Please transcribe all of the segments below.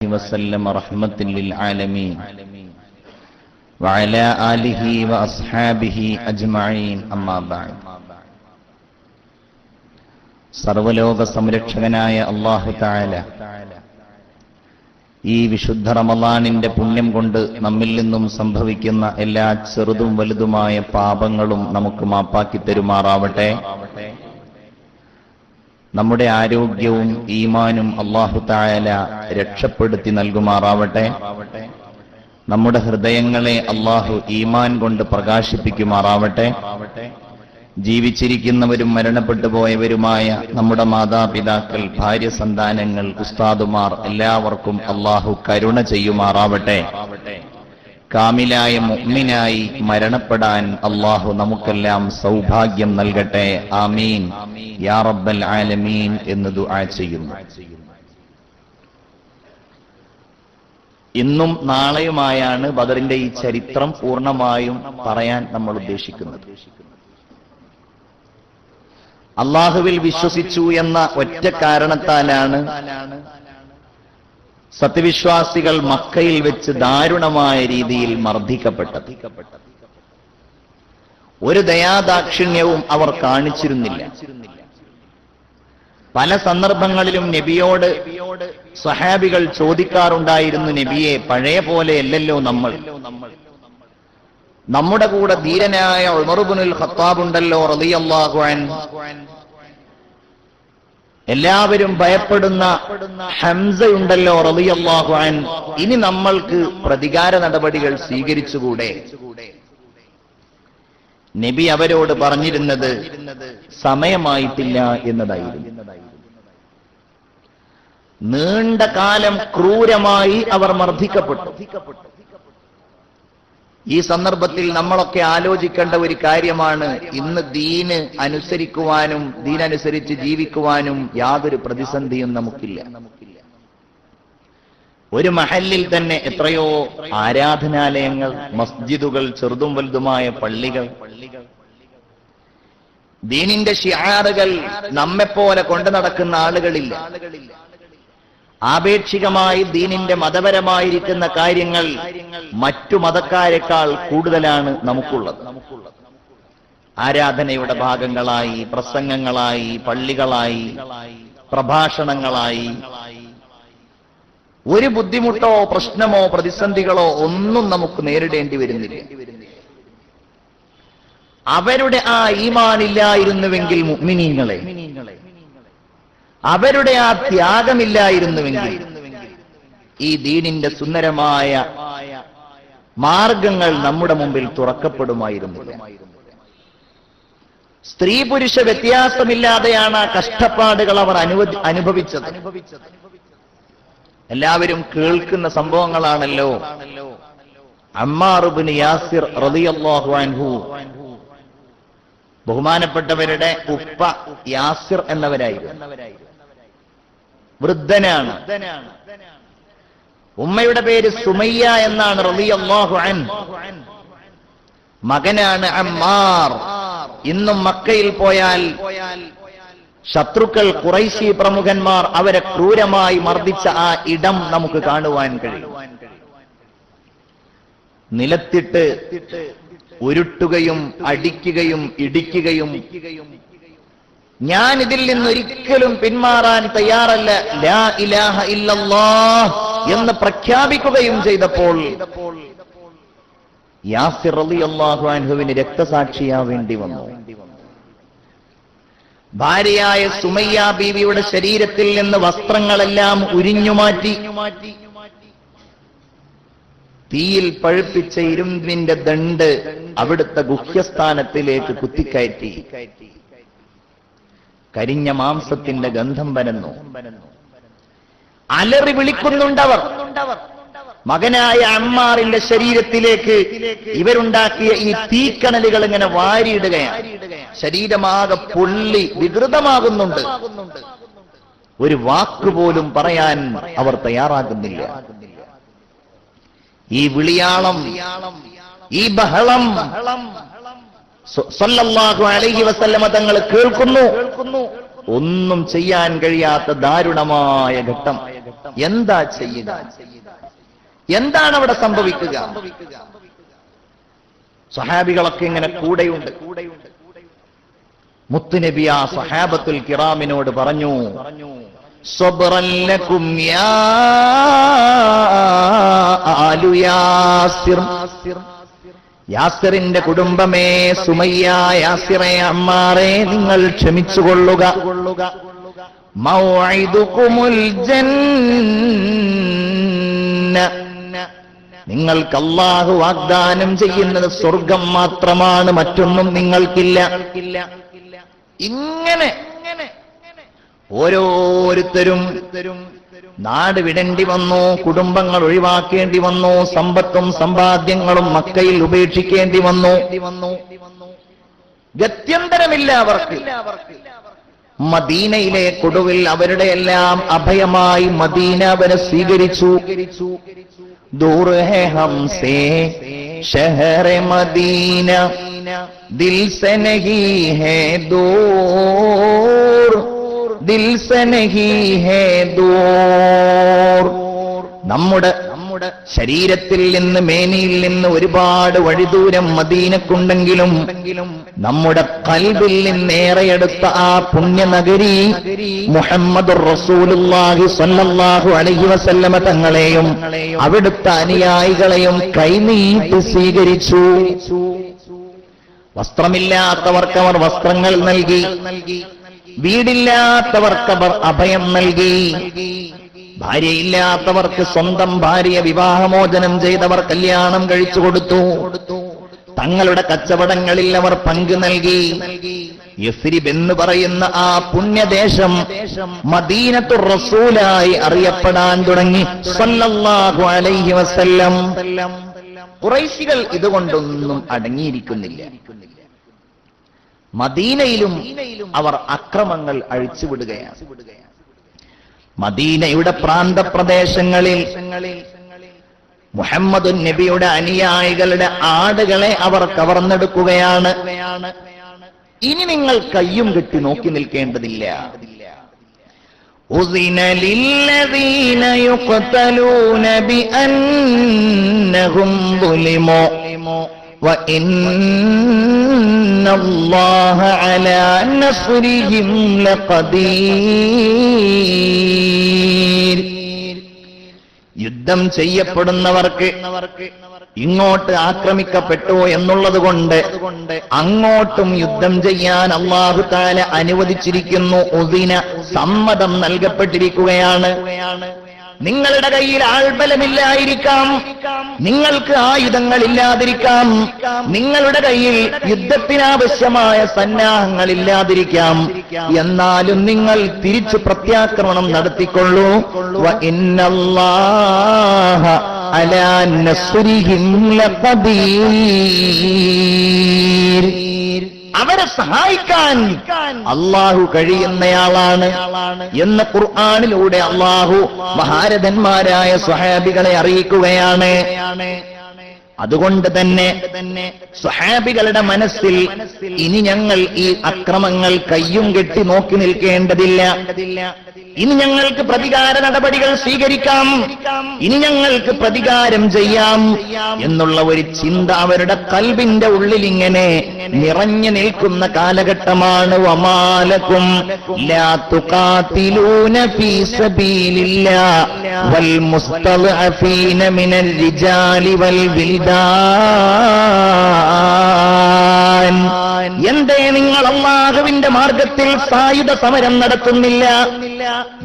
وسلم رحمة للعالمين وعلى آله وأصحابه أجمعين أما بعد സർവലോക സംരക്ഷകനായ അല്ലാഹു തആല ഈ വിശുദ്ധ റമളാനിന്റെ പുണ്യം കൊണ്ട് നമ്മിൽ നിന്നും സംഭവിക്കുന്ന എല്ലാ ചെറുതും വലുതുമായ പാപങ്ങളും നമുക്ക് മാപ്പാക്കി തരുമാറാവട്ടെ. നമ്മുടെ ആരോഗ്യവും ഈമാനും അല്ലാഹു തആല രക്ഷപ്പെടുത്തി നൽകുമാറാവട്ടെ. നമ്മുടെ ഹൃദയങ്ങളെ അല്ലാഹു ഈമാൻ കൊണ്ട് പ്രകാശിപ്പിക്കുമാറാവട്ടെ. ജീവിച്ചിരിക്കുന്നവരും മരണപ്പെട്ടു പോയവരുമായ നമ്മുടെ മാതാപിതാക്കൾ, ഭാര്യ, സന്താനങ്ങൾ, ഉസ്താദുമാർ എല്ലാവർക്കും അല്ലാഹു കരുണ ചെയ്യുമാറാവട്ടെ. കാമിലായ മുഅ്മിനായി മരണപ്പെടാൻ അല്ലാഹു നമുക്കെല്ലാം സൗഭാഗ്യം നൽകട്ടെ. ആമീൻ യാ റബ്ബൽ ആലമീൻ എന്ന് ദുആ ചെയ്യുന്നു. ഇന്നും നാളെയുമായാണ് ബദറിന്റെ ഈ ചരിത്രം പൂർണ്ണമായും പറയാൻ നമ്മൾ ഉദ്ദേശിക്കുന്നത്. അല്ലാഹുവിൽ വിശ്വസിച്ചു എന്ന ഒറ്റ കാരണത്താലാണ് സത്യവിശ്വാസികൾ മക്കയിൽ വെച്ച് ദാരുണമായ രീതിയിൽ മർദ്ദിക്കപ്പെട്ടത്. ഒരു ദയാദാക്ഷിണ്യവും അവർ കാണിച്ചിരുന്നില്ല. പല സന്ദർഭങ്ങളിലും നബിയോട് സ്വഹാബികൾ ചോദിക്കാറുണ്ടായിരുന്നു, നബിയെ, പഴയ പോലെയല്ലല്ലോ നമ്മൾ. നമ്മുടെ കൂടെ ധീരനായ ഉമർ ഇബ്നുൽ ഖത്താബ് ഉണ്ടല്ലോ റളിയല്ലാഹു അൻഹു, എല്ലാവരും ഭയപ്പെടുന്ന ഹംസയുണ്ടല്ലോ റളിയല്ലാഹു അൻഹു, ഇനി നമ്മൾക്ക് പ്രതികാര നടപടികൾ സ്വീകരിച്ചുകൂടെ? നബി അവരോട് പറഞ്ഞിരുന്നത് സമയമായിട്ടില്ല എന്നതായിരുന്നു. നീണ്ട കാലം ക്രൂരമായി അവർ മർദ്ദിക്കപ്പെട്ടു. ഈ സന്ദർഭത്തിൽ നമ്മളൊക്കെ ആലോചിക്കേണ്ട ഒരു കാര്യമാണ്, ഇന്ന് ദീന് അനുസരിക്കുവാനും ദീനനുസരിച്ച് ജീവിക്കുവാനും യാതൊരു പ്രതിസന്ധിയും നമുക്കില്ല. ഒരു മഹല്ലിൽ തന്നെ എത്രയോ ആരാധനാലയങ്ങൾ, മസ്ജിദുകൾ, ചെറുതും വലുതുമായ പള്ളികൾ, ദീനിന്റെ ശിആറുകൾ നമ്മെപ്പോലെ കൊണ്ടു നടക്കുന്ന ആളുകളില്ല. ആപേക്ഷികമായി ദീനിന്റെ മതപരമായിരിക്കുന്ന കാര്യങ്ങൾ മറ്റു മതക്കാരെക്കാൾ കൂടുതലാണ് നമുക്കുള്ളത്. ആരാധനയുടെ ഭാഗങ്ങളായി, പ്രസംഗങ്ങളായി, പള്ളികളായി, പ്രഭാഷണങ്ങളായി ഒരു ബുദ്ധിമുട്ടോ പ്രശ്നമോ പ്രതിസന്ധികളോ ഒന്നും നമുക്ക് നേരിടേണ്ടി വരുന്നില്ല. അവരുടെ ആ ഈമാനില്ലായിരുന്നുവെങ്കിൽ മുഅ്മിനീങ്ങളെ, അവരുടെ ആ ത്യാഗമില്ലായിരുന്നുവെങ്കിൽ ഈ ദീനിന്റെ സുന്ദരമായ മാർഗങ്ങൾ നമ്മുടെ മുമ്പിൽ തുറക്കപ്പെടുമായിരുന്നില്ല. സ്ത്രീ പുരുഷ വ്യത്യാസമില്ലാതെയാണ് ആ കഷ്ടപ്പാടുകൾ അവർ അനുഭവിച്ചത്. എല്ലാവരും കേൾക്കുന്ന സംഭവങ്ങളാണല്ലോ. അമ്മാർ ഇബ്നു യാസിർ റളിയല്ലാഹു അൻഹു, ബഹുമാനപ്പെട്ടവരുടെ ഉപ്പ യാസിർ എന്നവരായിരുന്നു. വൃദ്ധനാണ്. ഉമ്മയുടെ പേര് സുമയ്യ എന്നാണ് റളിയല്ലാഹു അൻഹു. മകനാണ് അമ്മാർ. ഇന്നും മക്കയിൽ പോയാൽ ശത്രുക്കൾ, ഖുറൈശി പ്രമുഖന്മാർ അവരെ ക്രൂരമായി മർദ്ദിച്ച ആ ഇടം നമുക്ക് കാണുവാൻ കഴിയും. നിലത്തിട്ട് ഉരുട്ടുകയും അടിക്കുകയും ഇടിക്കുകയും, ഞാൻ ഇതിൽ നിന്നൊരിക്കലും പിന്മാറാൻ തയ്യാറല്ല, ലാ ഇലാഹ ഇല്ലല്ലാഹ് എന്ന് പ്രഖ്യാപിക്കുകയും ചെയ്തപ്പോൾ യാസിർ റളിയല്ലാഹു അൻഹുവിന് രക്തസാക്ഷിയാവേണ്ടി വന്നു. ഭാര്യയായ സുമയ്യ ബീവിയുടെ ശരീരത്തിൽ നിന്ന് വസ്ത്രങ്ങളെല്ലാം ഉരിഞ്ഞുമാറ്റി തീയിൽ പഴുപ്പിച്ച ഇരുമ്പിന്റെ ദണ്ട് അവിടുത്തെ ഗുഹ്യസ്ഥാനത്തിലേക്ക് കുത്തിക്കയറ്റി. കരിഞ്ഞ മാംസത്തിന്റെ ഗന്ധം പരന്നു. അലറി വിളിക്കുന്നുണ്ടവർ. മകനായ അമ്മാറിന്റെ ശരീരത്തിലേക്ക് ഇവരുണ്ടാക്കിയ ഈ തീക്കണലുകൾ ഇങ്ങനെ വാരിയിടുകയാണ്. ശരീരമാകെ പൊള്ളി വികൃതമാകുന്നുണ്ട്. ഒരു വാക്കുപോലും പറയാൻ അവർ തയ്യാറാകുന്നില്ല. ഈ വിളിയാളം, ഈ ബഹളം സല്ലല്ലാഹു അലൈഹി വസല്ലമ തങ്ങൾ കേൾക്കുന്നു. ഒന്നും ചെയ്യാൻ കഴിയാത്ത ദാരുണമായ ഘട്ടം. എന്താ ചെയ്യുക? എന്താണ് അവിടെ സംഭവിക്കുക? സ്വഹാബികളൊക്കെ ഇങ്ങനെ കൂടെയുണ്ട്. മുത്തുനബി ആ സ്വഹാബത്തുൽ കിറാമിനോട് പറഞ്ഞു, സ്വബ്റൻ ലക്കും യാ ആലു യാസിർ, യാസിറിന്റെ കുടുംബമേ, സുമയ്യ, യാസിറെ, അമ്മാറെ, നിങ്ങൾ ക്ഷമിച്ചുകൊള്ളുക. മൗഇദുകുമുൽ ജന്ന, നിങ്ങൾക്ക് അല്ലാഹു വാഗ്ദാനം ചെയ്യുന്നത് സ്വർഗം മാത്രമാണ്, മറ്റൊന്നും നിങ്ങൾക്കില്ല. ഇങ്ങനെ ഓരോരുത്തരും നാട് വിടേണ്ടി വന്നു, കുടുംബങ്ങൾ ഒഴിവാക്കേണ്ടി വന്നു, സമ്പത്തും സമ്പാദ്യങ്ങളും മക്കയിൽ ഉപേക്ഷിക്കേണ്ടി വന്നു. ഗത്യന്തരമില്ല അവർക്ക്. മദീനയിലെ കൊടുവിൽ അവരുടെ എല്ലാം അഭയമായി മദീന അവരെ സ്വീകരിച്ചു. ദൂർ ഹെ ഹംസേ ശഹർ മദീന, ദിൽ സെ നഹീ ഹേ ദൂർ, ദിൽ സെ നഹീ ഹേ ദൂർ. നമ്മുടെ ശരീരത്തിൽ നിന്ന്, മേനിയിൽ നിന്ന് ഒരുപാട് വഴിദൂരം മദീനക്കുണ്ടെങ്കിലും നമ്മുടെ ഖൽബിൽ നിന്നേറെയെടുത്ത ആ പുണ്യനഗരി മുഹമ്മദുർ റസൂലുള്ളാഹി സ്വല്ലല്ലാഹു അലൈഹി വസല്ലമ തങ്ങളെയും അവിടുത്തെ അനുയായികളെയും കൈനീട്ടി സ്വീകരിച്ചു. വസ്ത്രമില്ലാത്തവർക്ക് അവർ വസ്ത്രങ്ങൾ നൽകി, വീടില്ലാത്തവർക്ക് അഭയം നൽകി, ഭാര്യയില്ലാത്തവർക്ക് സ്വന്തം ഭാര്യയെ വിവാഹമോചനം ചെയ്തവർ കല്യാണം കഴിച്ചു കൊടുത്തു. തങ്ങളുടെ കച്ചവടങ്ങളിൽ അവർ പങ്കു നൽകി. യസ്രിബ് എന്ന് പറയുന്ന ആ പുണ്യദേശം മദീനത്തുർ റസൂലായി അറിയപ്പെടാൻ തുടങ്ങി സ്വല്ലല്ലാഹു അലൈഹി വസല്ലം. ഖുറൈശികൾ ഇതുകൊണ്ടൊന്നും അടങ്ങിയിരിക്കുന്നില്ല. മദീനയിലും അവർ അക്രമങ്ങൾ അഴിച്ചുവിടുകയാണ്. മദീനയുടെ പ്രാന്തപ്രദേശങ്ങളിൽ മുഹമ്മദ് നബിയുടെ അനുയായികളുടെ ആടുകളെ അവർ കവർന്നെടുക്കുകയാണ്. ഇനി നിങ്ങൾ കയ്യും കെട്ടി നോക്കി നിൽക്കേണ്ടതില്ല. ഉസിന ലില്ലദീന യുഖ്തലൂന ബിഅന്നഹും ളുലിമു وَإِنَّ اللَّهَ عَلَى نَصْرِهِمْ لَقَدِيرٌ. യുദ്ധം ചെയ്യപ്പെടുന്നവർക്ക് ഇങ്ങോട്ട് ആക്രമിക്കപ്പെട്ടു എന്നുള്ളത് കൊണ്ട് അങ്ങോട്ടും യുദ്ധം ചെയ്യാൻ അല്ലാഹു തആല അനുവദിച്ചിരിക്കുന്നു. ഉദിന, സമ്മതം നൽകപ്പെട്ടിരിക്കുകയാണ്. നിങ്ങളുടെ കയ്യിൽ ആൾബലമില്ലായിരിക്കാം, നിങ്ങൾക്ക് ആയുധങ്ങളില്ലാതിരിക്കാം, നിങ്ങളുടെ കയ്യിൽ യുദ്ധത്തിനാവശ്യമായ സന്നാഹങ്ങളില്ലാതിരിക്കാം. എന്നാലും നിങ്ങൾ തിരിച്ചു പ്രത്യാക്രമണം നടത്തിക്കൊള്ളൂ. വഇന്നല്ലാഹ അലാ നസ്രിഹിം ലഖദീർ. അവരെ സഹായിക്കാൻ അല്ലാഹു കഴിയുന്നയാളാണ് എന്ന് ഖുർആനിലൂടെ അല്ലാഹു മഹാരഥന്മാരായ സ്വഹാബികളെ അറിയിക്കുകയാണ്. അതുകൊണ്ട് തന്നെ സ്വഹാബികളുടെ മനസ്സിൽ ഇനി ഞങ്ങൾ ഈ അക്രമങ്ങൾ കയ്യും കെട്ടി നോക്കി നിൽക്കേണ്ടതില്ല. ഇനി ഞങ്ങൾക്ക് പ്രതികാര നടപടികൾ സ്വീകരിക്കാം, ഇനി ഞങ്ങൾക്ക് പ്രതികാരം ചെയ്യാം എന്നുള്ള ഒരു ചിന്ത അവരുടെ ഖൽബിന്റെ ഉള്ളിൽ ഇങ്ങനെ നിറഞ്ഞു നിൽക്കുന്ന കാലഘട്ടമാണ്. വമാലകും ലാ തുഖാതിലൂന ഫീ സബീലില്ലാഹി വൽ മുസ്തദ്അഫീന മിനൽ റിജാലി വൽ വിൽദാൻ. എന്തേ നിങ്ങൾ അല്ലാഹുവിന്റെ മാർഗത്തിൽ സായുധ സമരം നടത്തുന്നില്ല?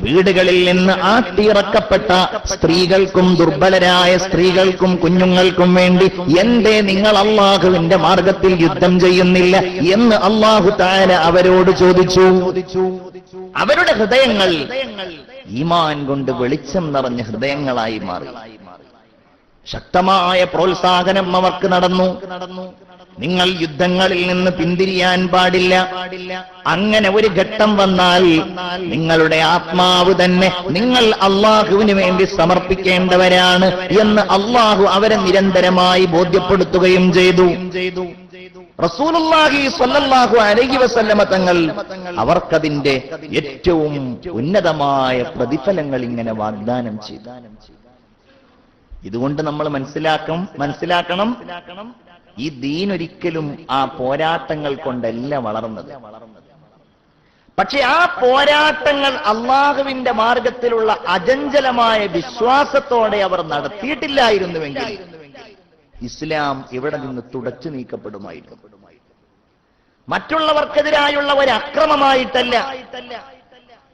വീടുകളിൽ നിന്ന് ആട്ടിയിറക്കപ്പെട്ട സ്ത്രീകൾക്കും ദുർബലരായ സ്ത്രീകൾക്കും കുഞ്ഞുങ്ങൾക്കും വേണ്ടി എന്തേ നിങ്ങൾ അല്ലാഹുവിന്റെ മാർഗത്തിൽ യുദ്ധം ചെയ്യുന്നില്ല എന്ന് അല്ലാഹു തആല അവരോട് ചോദിച്ചു. അവരുടെ ഹൃദയങ്ങൾ ഈമാൻ കൊണ്ട് വെളിച്ചം നിറഞ്ഞ ഹൃദയങ്ങളായി മാറി. ശക്തമായ പ്രോത്സാഹനം അവർക്ക് നടന്നു. നിങ്ങൾ യുദ്ധങ്ങളിൽ നിന്ന് പിന്തിരിയാൻ പാടില്ല. അങ്ങനെ ഒരു ഘട്ടം വന്നാൽ നിങ്ങളുടെ ആത്മാവ് തന്നെ നിങ്ങൾ അള്ളാഹുവിന് വേണ്ടി സമർപ്പിക്കേണ്ടവരാണ് എന്ന് അള്ളാഹു അവരെ നിരന്തരമായി ബോധ്യപ്പെടുത്തുകയും ചെയ്തു. റസൂലുള്ളാഹി സ്വല്ലല്ലാഹു അലൈഹി വസല്ലമ തങ്ങൾ അവർക്കതിന്റെ ഏറ്റവും ഉന്നതമായ പ്രതിഫലങ്ങൾ ഇങ്ങനെ വാഗ്ദാനം ചെയ്തു. ഇതുകൊണ്ട് നമ്മൾ മനസ്സിലാക്കണം, ഈ ദീൻ ഒരിക്കലും ആ പോരാട്ടങ്ങൾ കൊണ്ടല്ല വളർന്നത്. പക്ഷെ ആ പോരാട്ടങ്ങൾ അള്ളാഹുവിന്റെ മാർഗത്തിലുള്ള അചഞ്ചലമായ വിശ്വാസത്തോടെ അവർ നടത്തിയിട്ടില്ലായിരുന്നുവെങ്കിൽ ഇസ്ലാം ഇവിടെ നിന്ന് തുടച്ചു നീക്കപ്പെടുമായിരുന്നു. മറ്റുള്ളവർക്കെതിരായുള്ള ഒരു അക്രമമായിട്ടല്ല,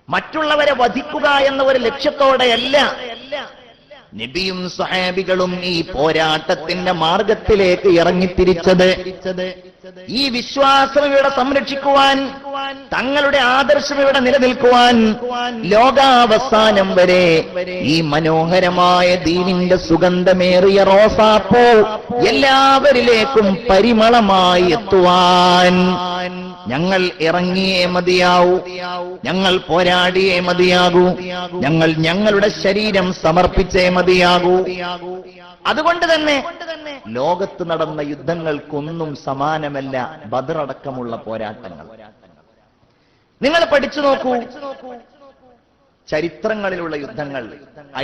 മറ്റുള്ളവരെ വധിക്കുക എന്ന ഒരു ലക്ഷ്യത്തോടെയല്ല നബിയും സ്വഹാബികളും ഈ പോരാട്ടത്തിന്റെ മാർഗത്തിലേക്ക് ഇറങ്ങിത്തിരിച്ചത്. ഈ വിശ്വാസം ഇവിടെ സംരക്ഷിക്കുവാൻ, തങ്ങളുടെ ആദർശം ഇവിടെ നിലനിൽക്കുവാൻ, ലോകാവസാനം വരെ ഈ മനോഹരമായ ദീനിന്റെ സുഗന്ധമേറിയ റോസാപ്പൂ എല്ലാവരിലേക്കും പരിമളമായി എത്തുവാൻ ഞങ്ങൾ ഇറങ്ങിയേ മതിയാവൂ, ഞങ്ങൾ പോരാടിയേ മതിയാകൂ, ഞങ്ങൾ ഞങ്ങളുടെ ശരീരം സമർപ്പിച്ചേ മതിയാകൂ. അതുകൊണ്ട് തന്നെ ലോകത്ത് നടന്ന യുദ്ധങ്ങൾക്കൊന്നും സമാനമല്ല ബദർ അടക്കമുള്ള പോരാട്ടങ്ങൾ. നിങ്ങൾ പഠിച്ചു നോക്കൂ, ചരിത്രങ്ങളിലുള്ള യുദ്ധങ്ങൾ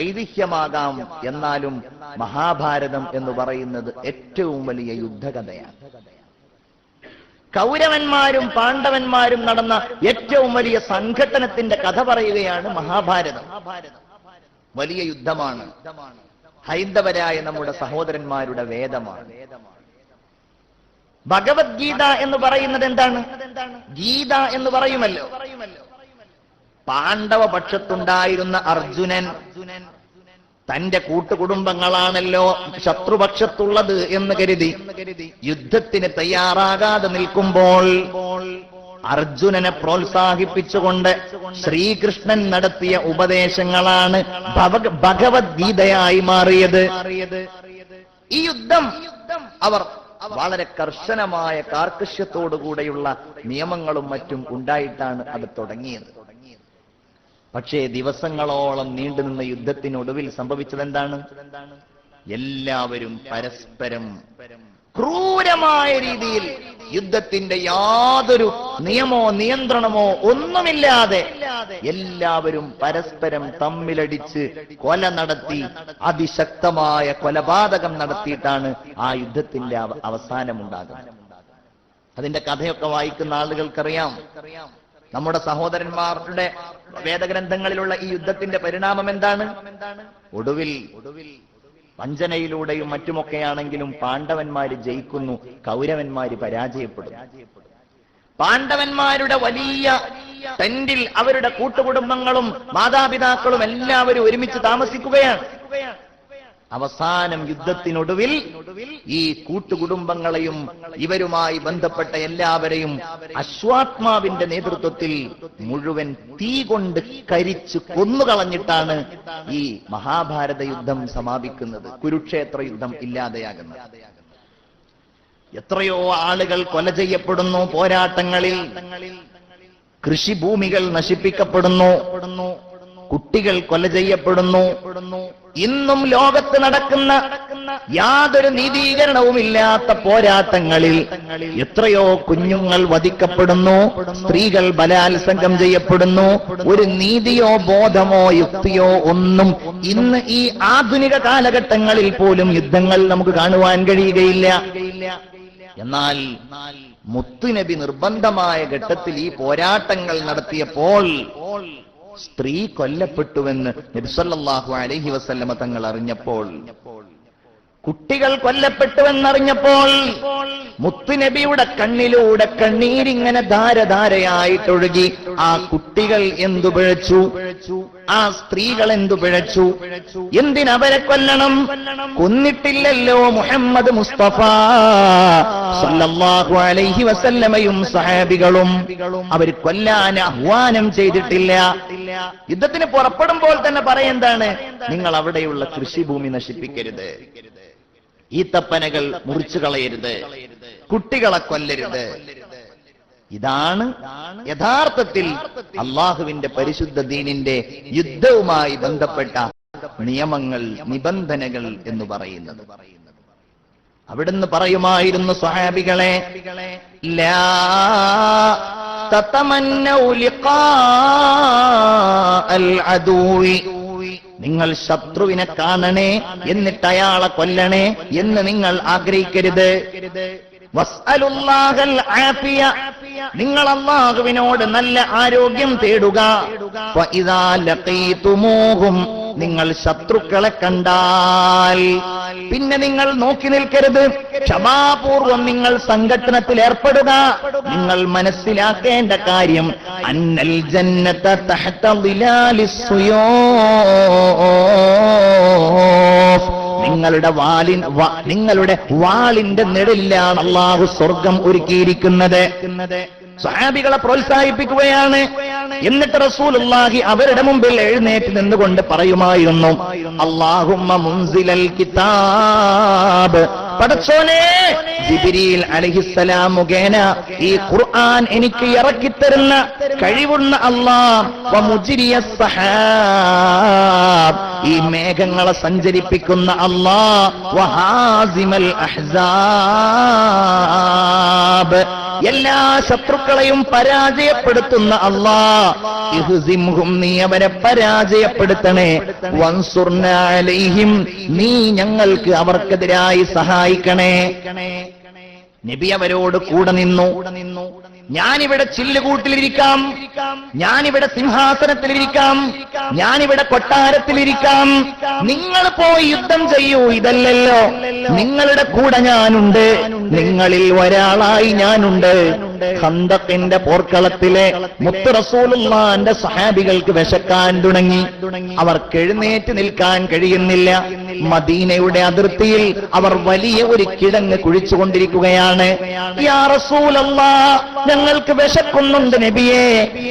ഐതിഹ്യമാകാം, എന്നാലും മഹാഭാരതം എന്ന് പറയുന്നത് ഏറ്റവും വലിയ യുദ്ധകഥയാണ്. കൗരവന്മാരും പാണ്ഡവന്മാരും നടന്ന ഏറ്റവും വലിയ സംഘട്ടനത്തിന്റെ കഥ പറയുകയാണ് മഹാഭാരതം. വലിയ യുദ്ധമാണ്, ഹൈന്ദവരായ നമ്മുടെ സഹോദരന്മാരുടെ വേദമാണ്. ഭഗവത്ഗീത എന്ന് പറയുന്നത് എന്താണ്? ഗീത എന്ന് പറയുമല്ലോ. പാണ്ഡവ പക്ഷത്തുണ്ടായിരുന്ന അർജുനൻ തന്റെ കൂട്ടുകുടുംബങ്ങളാണല്ലോ ശത്രുപക്ഷത്തുള്ളത് എന്ന് കരുതി യുദ്ധത്തിന് തയ്യാറാകാതെ നിൽക്കുമ്പോൾ അർജുനനെ പ്രോത്സാഹിപ്പിച്ചുകൊണ്ട് ശ്രീകൃഷ്ണൻ നടത്തിയ ഉപദേശങ്ങളാണ് ഭഗവത്ഗീതയായി മാറിയത്. ഈ യുദ്ധം അവർ വളരെ കർശനമായ കാർക്കശ്യത്തോടുകൂടെയുള്ള നിയമങ്ങളും മറ്റും ഉണ്ടായിട്ടാണ് അത് തുടങ്ങിയത്. പക്ഷേ ദിവസങ്ങളോളം നീണ്ടുനിന്ന യുദ്ധത്തിനൊടുവിൽ സംഭവിച്ചതെന്താണ്? എല്ലാവരും പരസ്പരം ക്രൂരമായ രീതിയിൽ യുദ്ധത്തിന്റെ യാതൊരു നിയമമോ നിയന്ത്രണമോ ഒന്നുമില്ലാതെ എല്ലാവരും പരസ്പരം തമ്മിലടിച്ച് കൊല നടത്തി, അതിശക്തമായ കൊലപാതകം നടത്തിയിട്ടാണ് ആ യുദ്ധത്തിന്റെ അവസാനമുണ്ടാകുന്നത്. അതിന്റെ കഥയൊക്കെ വായിക്കുന്ന ആളുകൾക്കറിയാം. നമ്മുടെ സഹോദരന്മാരുടെ വേദഗ്രന്ഥങ്ങളിലുള്ള ഈ യുദ്ധത്തിന്റെ പരിണാമം എന്താണ്? ഒടുവിൽ വഞ്ചനയിലൂടെയും മറ്റുമൊക്കെയാണെങ്കിലും പാണ്ഡവന്മാര് ജയിക്കുന്നു, കൗരവന്മാര് പരാജയപ്പെടുന്നു. പാണ്ഡവന്മാരുടെ വലിയ ടെന്റിൽ അവരുടെ കൂട്ടുകുടുംബങ്ങളും മാതാപിതാക്കളും എല്ലാവരും ഒരുമിച്ച് താമസിക്കുകയാണ്. അവസാനം യുദ്ധത്തിനൊടുവിൽ ഈ കൂട്ടുകുടുംബങ്ങളെയും ഇവരുമായി ബന്ധപ്പെട്ട എല്ലാവരെയും അശ്വാത്മാവിന്റെ നേതൃത്വത്തിൽ മുഴുവൻ തീ കൊണ്ട് കരിച്ച് കൊന്നുകളഞ്ഞിട്ടാണ് ഈ മഹാഭാരത യുദ്ധം സമാപിക്കുന്നത്, കുരുക്ഷേത്ര യുദ്ധം ഇല്ലാതെയാകുന്നത്. എത്രയോ ആളുകൾ കൊല ചെയ്യപ്പെടുന്നു പോരാട്ടങ്ങളിൽ, കൃഷിഭൂമികൾ നശിപ്പിക്കപ്പെടുന്നു, കുട്ടികൾ കൊല ചെയ്യപ്പെടുന്നു. ഇന്നും ലോകത്ത് നടക്കുന്ന യാതൊരു നീതീകരണവുമില്ലാത്ത പോരാട്ടങ്ങളിൽ എത്രയോ കുഞ്ഞുങ്ങൾ വധിക്കപ്പെടുന്നു, സ്ത്രീകൾ ബലാത്സംഗം ചെയ്യപ്പെടുന്നു. ഒരു നീതിയോ ബോധമോ യുക്തിയോ ഒന്നും ഇന്ന് ഈ ആധുനിക കാലഘട്ടങ്ങളിൽ പോലും യുദ്ധങ്ങൾ നമുക്ക് കാണുവാൻ കഴിയുകയില്ല. എന്നാൽ മുത്തുനബി നിർബന്ധമായ ഘട്ടത്തിൽ ഈ പോരാട്ടങ്ങൾ നടത്തിയപ്പോൾ സ്ത്രീ കൊല്ലപ്പെട്ടുവെന്ന് നബി സല്ലല്ലാഹു അലൈഹി വസല്ലമ തങ്ങൾ അറിഞ്ഞപ്പോൾ, കുട്ടികൾ കൊല്ലപ്പെട്ടുവെന്നറിഞ്ഞപ്പോൾ മുത്തുനബിയുടെ കണ്ണിലൂടെ കണ്ണീരിങ്ങനെ ധാരധാരയായിട്ടൊഴുകി. ആ കുട്ടികൾ എന്തു പിഴച്ചു, ആ സ്ത്രീകൾ എന്തു പിഴച്ചു? എന്തിനവരെ കൊല്ലണം? കൊന്നിട്ടില്ലല്ലോ മുഹമ്മദ് മുസ്തഫ സല്ലല്ലാഹു അലൈഹി വസല്ലമയും സഹാബികളും. അവർ കൊല്ലാൻ ആഹ്വാനം ചെയ്തിട്ടില്ല. യുദ്ധത്തിന് പുറപ്പെടുമ്പോൾ തന്നെ പറയുന്നതാണ്, നിങ്ങൾ അവിടെയുള്ള കൃഷിഭൂമി നശിപ്പിക്കരുത്, ഈത്തപ്പനകൾ മുറിച്ചു കളയരുത്, കുട്ടികളെ കൊല്ലരുത്. ഇതാണ് യഥാർത്ഥത്തിൽ അള്ളാഹുവിന്റെ പരിശുദ്ധ ദീനിന്റെ യുദ്ധവുമായി ബന്ധപ്പെട്ട നിയമങ്ങൾ, നിബന്ധനകൾ എന്ന് പറയുന്നത്. അവിടുന്ന് പറയുമായിരുന്നു സ്വഹാബികളെ, ലാ തതമന്നൗ ലിഖാ അൽ അദൂവി, നിങ്ങൾ ശത്രുവിനെ കാണണേ എന്നിട്ട് അയാളെ കൊല്ലണേ എന്ന് നിങ്ങൾ ആഗ്രഹിക്കരുത്. വസ്അലുല്ലാഹൽ ആഫിയ, നിങ്ങൾ അല്ലാഹുവിനോട് നല്ല ആരോഗ്യം തേടുക. വഇദാ ലഖീതുമൂഹും, നിങ്ങൾ ശത്രുക്കളെ കണ്ടാൽ പിന്നെ നിങ്ങൾ നോക്കി നിൽക്കരുത്, ക്ഷമാപൂർവം നിങ്ങൾ സംഘട്ടനത്തിൽ ഏർപ്പെടുക. നിങ്ങൾ മനസ്സിലാക്കേണ്ട കാര്യം, അന്നൽ ജന്നത തഹത ദിലാലിസ് സുയൂഫ്, നിങ്ങളുടെ വാളിന്റെ നിഴലിലാണ് അല്ലാഹു സ്വർഗം ഒരുക്കിയിരിക്കുന്നത്. സ്വഹാബികളെ പ്രോത്സാഹിപ്പിക്കുകയാണ്. എന്നിട്ട് റസൂലുള്ളാഹി അവരുടെ മുമ്പിൽ എഴുന്നേറ്റ് നിന്നുകൊണ്ട് പറയുമായിരുന്നു, അല്ലാഹുമ്മ മുൻസിലൽ കിതാബ്, പടച്ചോനെ ജിബ്രീൽ അലൈഹിസ്സലാം മുഖേന ഈ ഖുർആൻ എനിക്ക് ഇറക്കിത്തരുന്ന കഴിവുള്ള അല്ലാഹ്, വമുജ്രിയസ് സഹാബ്, ഈ മേഘങ്ങളെ സഞ്ചരിപ്പിക്കുന്ന അല്ലാഹ്, വഹാസിമൽ അഹ്സാബ്, എല്ലാ ശത്രുക്കളെയും പരാജയപ്പെടുത്തുന്ന അല്ലാഹ്, ഇഹ്സിംഹും, നീ അവരെ പരാജയപ്പെടുത്തണേ, വൻസുർനാ അലൈഹിം, നീ ഞങ്ങൾക്ക് അവർക്കെതിരായി സഹായിക്കണേ. നബി അവരോട് കൂടെ നിന്നു. ഞാനിവിടെ ചില്ലുകൂട്ടിലിരിക്കാം, ഞാനിവിടെ സിംഹാസനത്തിലിരിക്കാം, ഞാനിവിടെ കൊട്ടാരത്തിലിരിക്കാം, നിങ്ങൾ പോയി യുദ്ധം ചെയ്യൂ, ഇതല്ലല്ലോ. നിങ്ങളുടെ കൂടെ ഞാനുണ്ട്, നിങ്ങളിൽ ഒരാളായി ഞാനുണ്ട്. ഖന്തഖിന്റെ പോർക്കളത്തിലെ മുത്ത് റസൂലുള്ളാഹിന്റെ സഹാബികൾക്ക് വിശക്കാൻ തുടങ്ങി. അവർക്ക് എഴുന്നേറ്റ് നിൽക്കാൻ കഴിയുന്നില്ല. മദീനയുടെ അതിർത്തിയിൽ അവർ വലിയ ഒരു കിടങ്ങ് കുഴിച്ചുകൊണ്ടിരിക്കുകയാണ്. യാ റസൂലല്ലാഹ്, ഞങ്ങൾക്ക് വിശക്കുന്നുണ്ട് നബിയേ,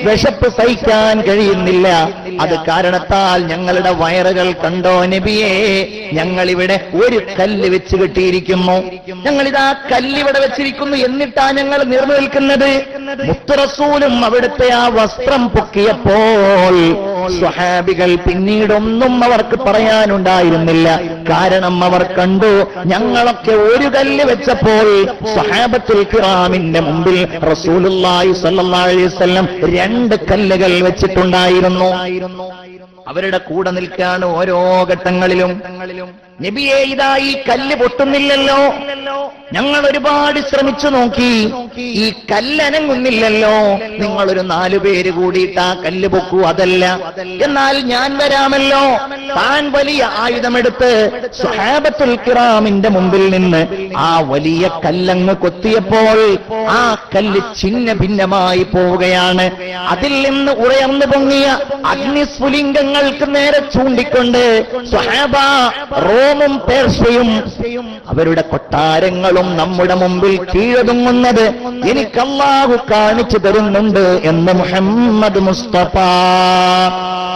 വിശപ്പ് സഹിക്കാൻ കഴിയുന്നില്ല. അത് കാരണത്താൽ ഞങ്ങളുടെ വയറുകൾ കണ്ടോ നബിയേ, ഞങ്ങളിവിടെ ഒരു കല്ല് വെച്ച് കെട്ടിയിരിക്കുന്നു, ഞങ്ങളിതാ കല്ലിവിടെ വെച്ചിരിക്കുന്നു, എന്നിട്ടാ ഞങ്ങൾ നിർന്നു നിൽക്കുന്നത്. മുത്ത് റസൂലും അവിടുത്തെ ആ വസ്ത്രം പൊക്കിയപ്പോൾ സ്വഹാബികൾ പിന്നീടൊന്നും അവർക്ക് പറയാനുണ്ടായിരുന്നില്ല. കാരണം അവർ കണ്ടു, ഞങ്ങളൊക്കെ ഒരു കല്ല് വെച്ചപ്പോൾ സ്വഹാബത്തുൽ കിറാമിന്റെ മുമ്പിൽ റസൂലുള്ളാഹി സ്വല്ലല്ലാഹു അലൈഹി വസല്ലം 2 കല്ലുകൾ വെച്ചിട്ടുണ്ടായിരുന്നു. അവരുടെ കൂടെ നിൽക്കാണ് ഓരോ ഘട്ടങ്ങളിലും. നബിയെ, ഇതാ ഈ കല്ല് പൊട്ടുന്നില്ലല്ലോ, ഞങ്ങൾ ഒരുപാട് ശ്രമിച്ചു നോക്കി, ഈ കല്ലനങ്ങുന്നില്ലല്ലോ, നിങ്ങളൊരു 4 പേര് കൂടിയിട്ട് ആ കല്ല് പൊക്കൂ. അതല്ല, എന്നാൽ ഞാൻ വരാമല്ലോ. താൻ വലിയ ആയുധമെടുത്ത് സ്വഹാബത്തുൽ കിറാമിന്റെ മുമ്പിൽ നിന്ന് ആ വലിയ കല്ലങ്ങ് കൊത്തിയപ്പോൾ ആ കല്ല് ഛിന്ന ഭിന്നമായി പോവുകയാണ്. അതിൽ നിന്ന് ഉയർന്നു പൊങ്ങിയ അഗ്നിസ്ഫുലിംഗങ്ങൾക്ക് നേരെ ചൂണ്ടിക്കൊണ്ട് സ്വഹാബ, റോമും പേർഷ്യയും അവരുടെ കൊട്ടാരങ്ങളും നമ്മുടെ മുമ്പിൽ കീഴടങ്ങുന്നത് എനിക്ക് അല്ലാഹു കാണിച്ചു തരുന്നുണ്ട് എന്ന് മുഹമ്മദ് മുസ്തഫ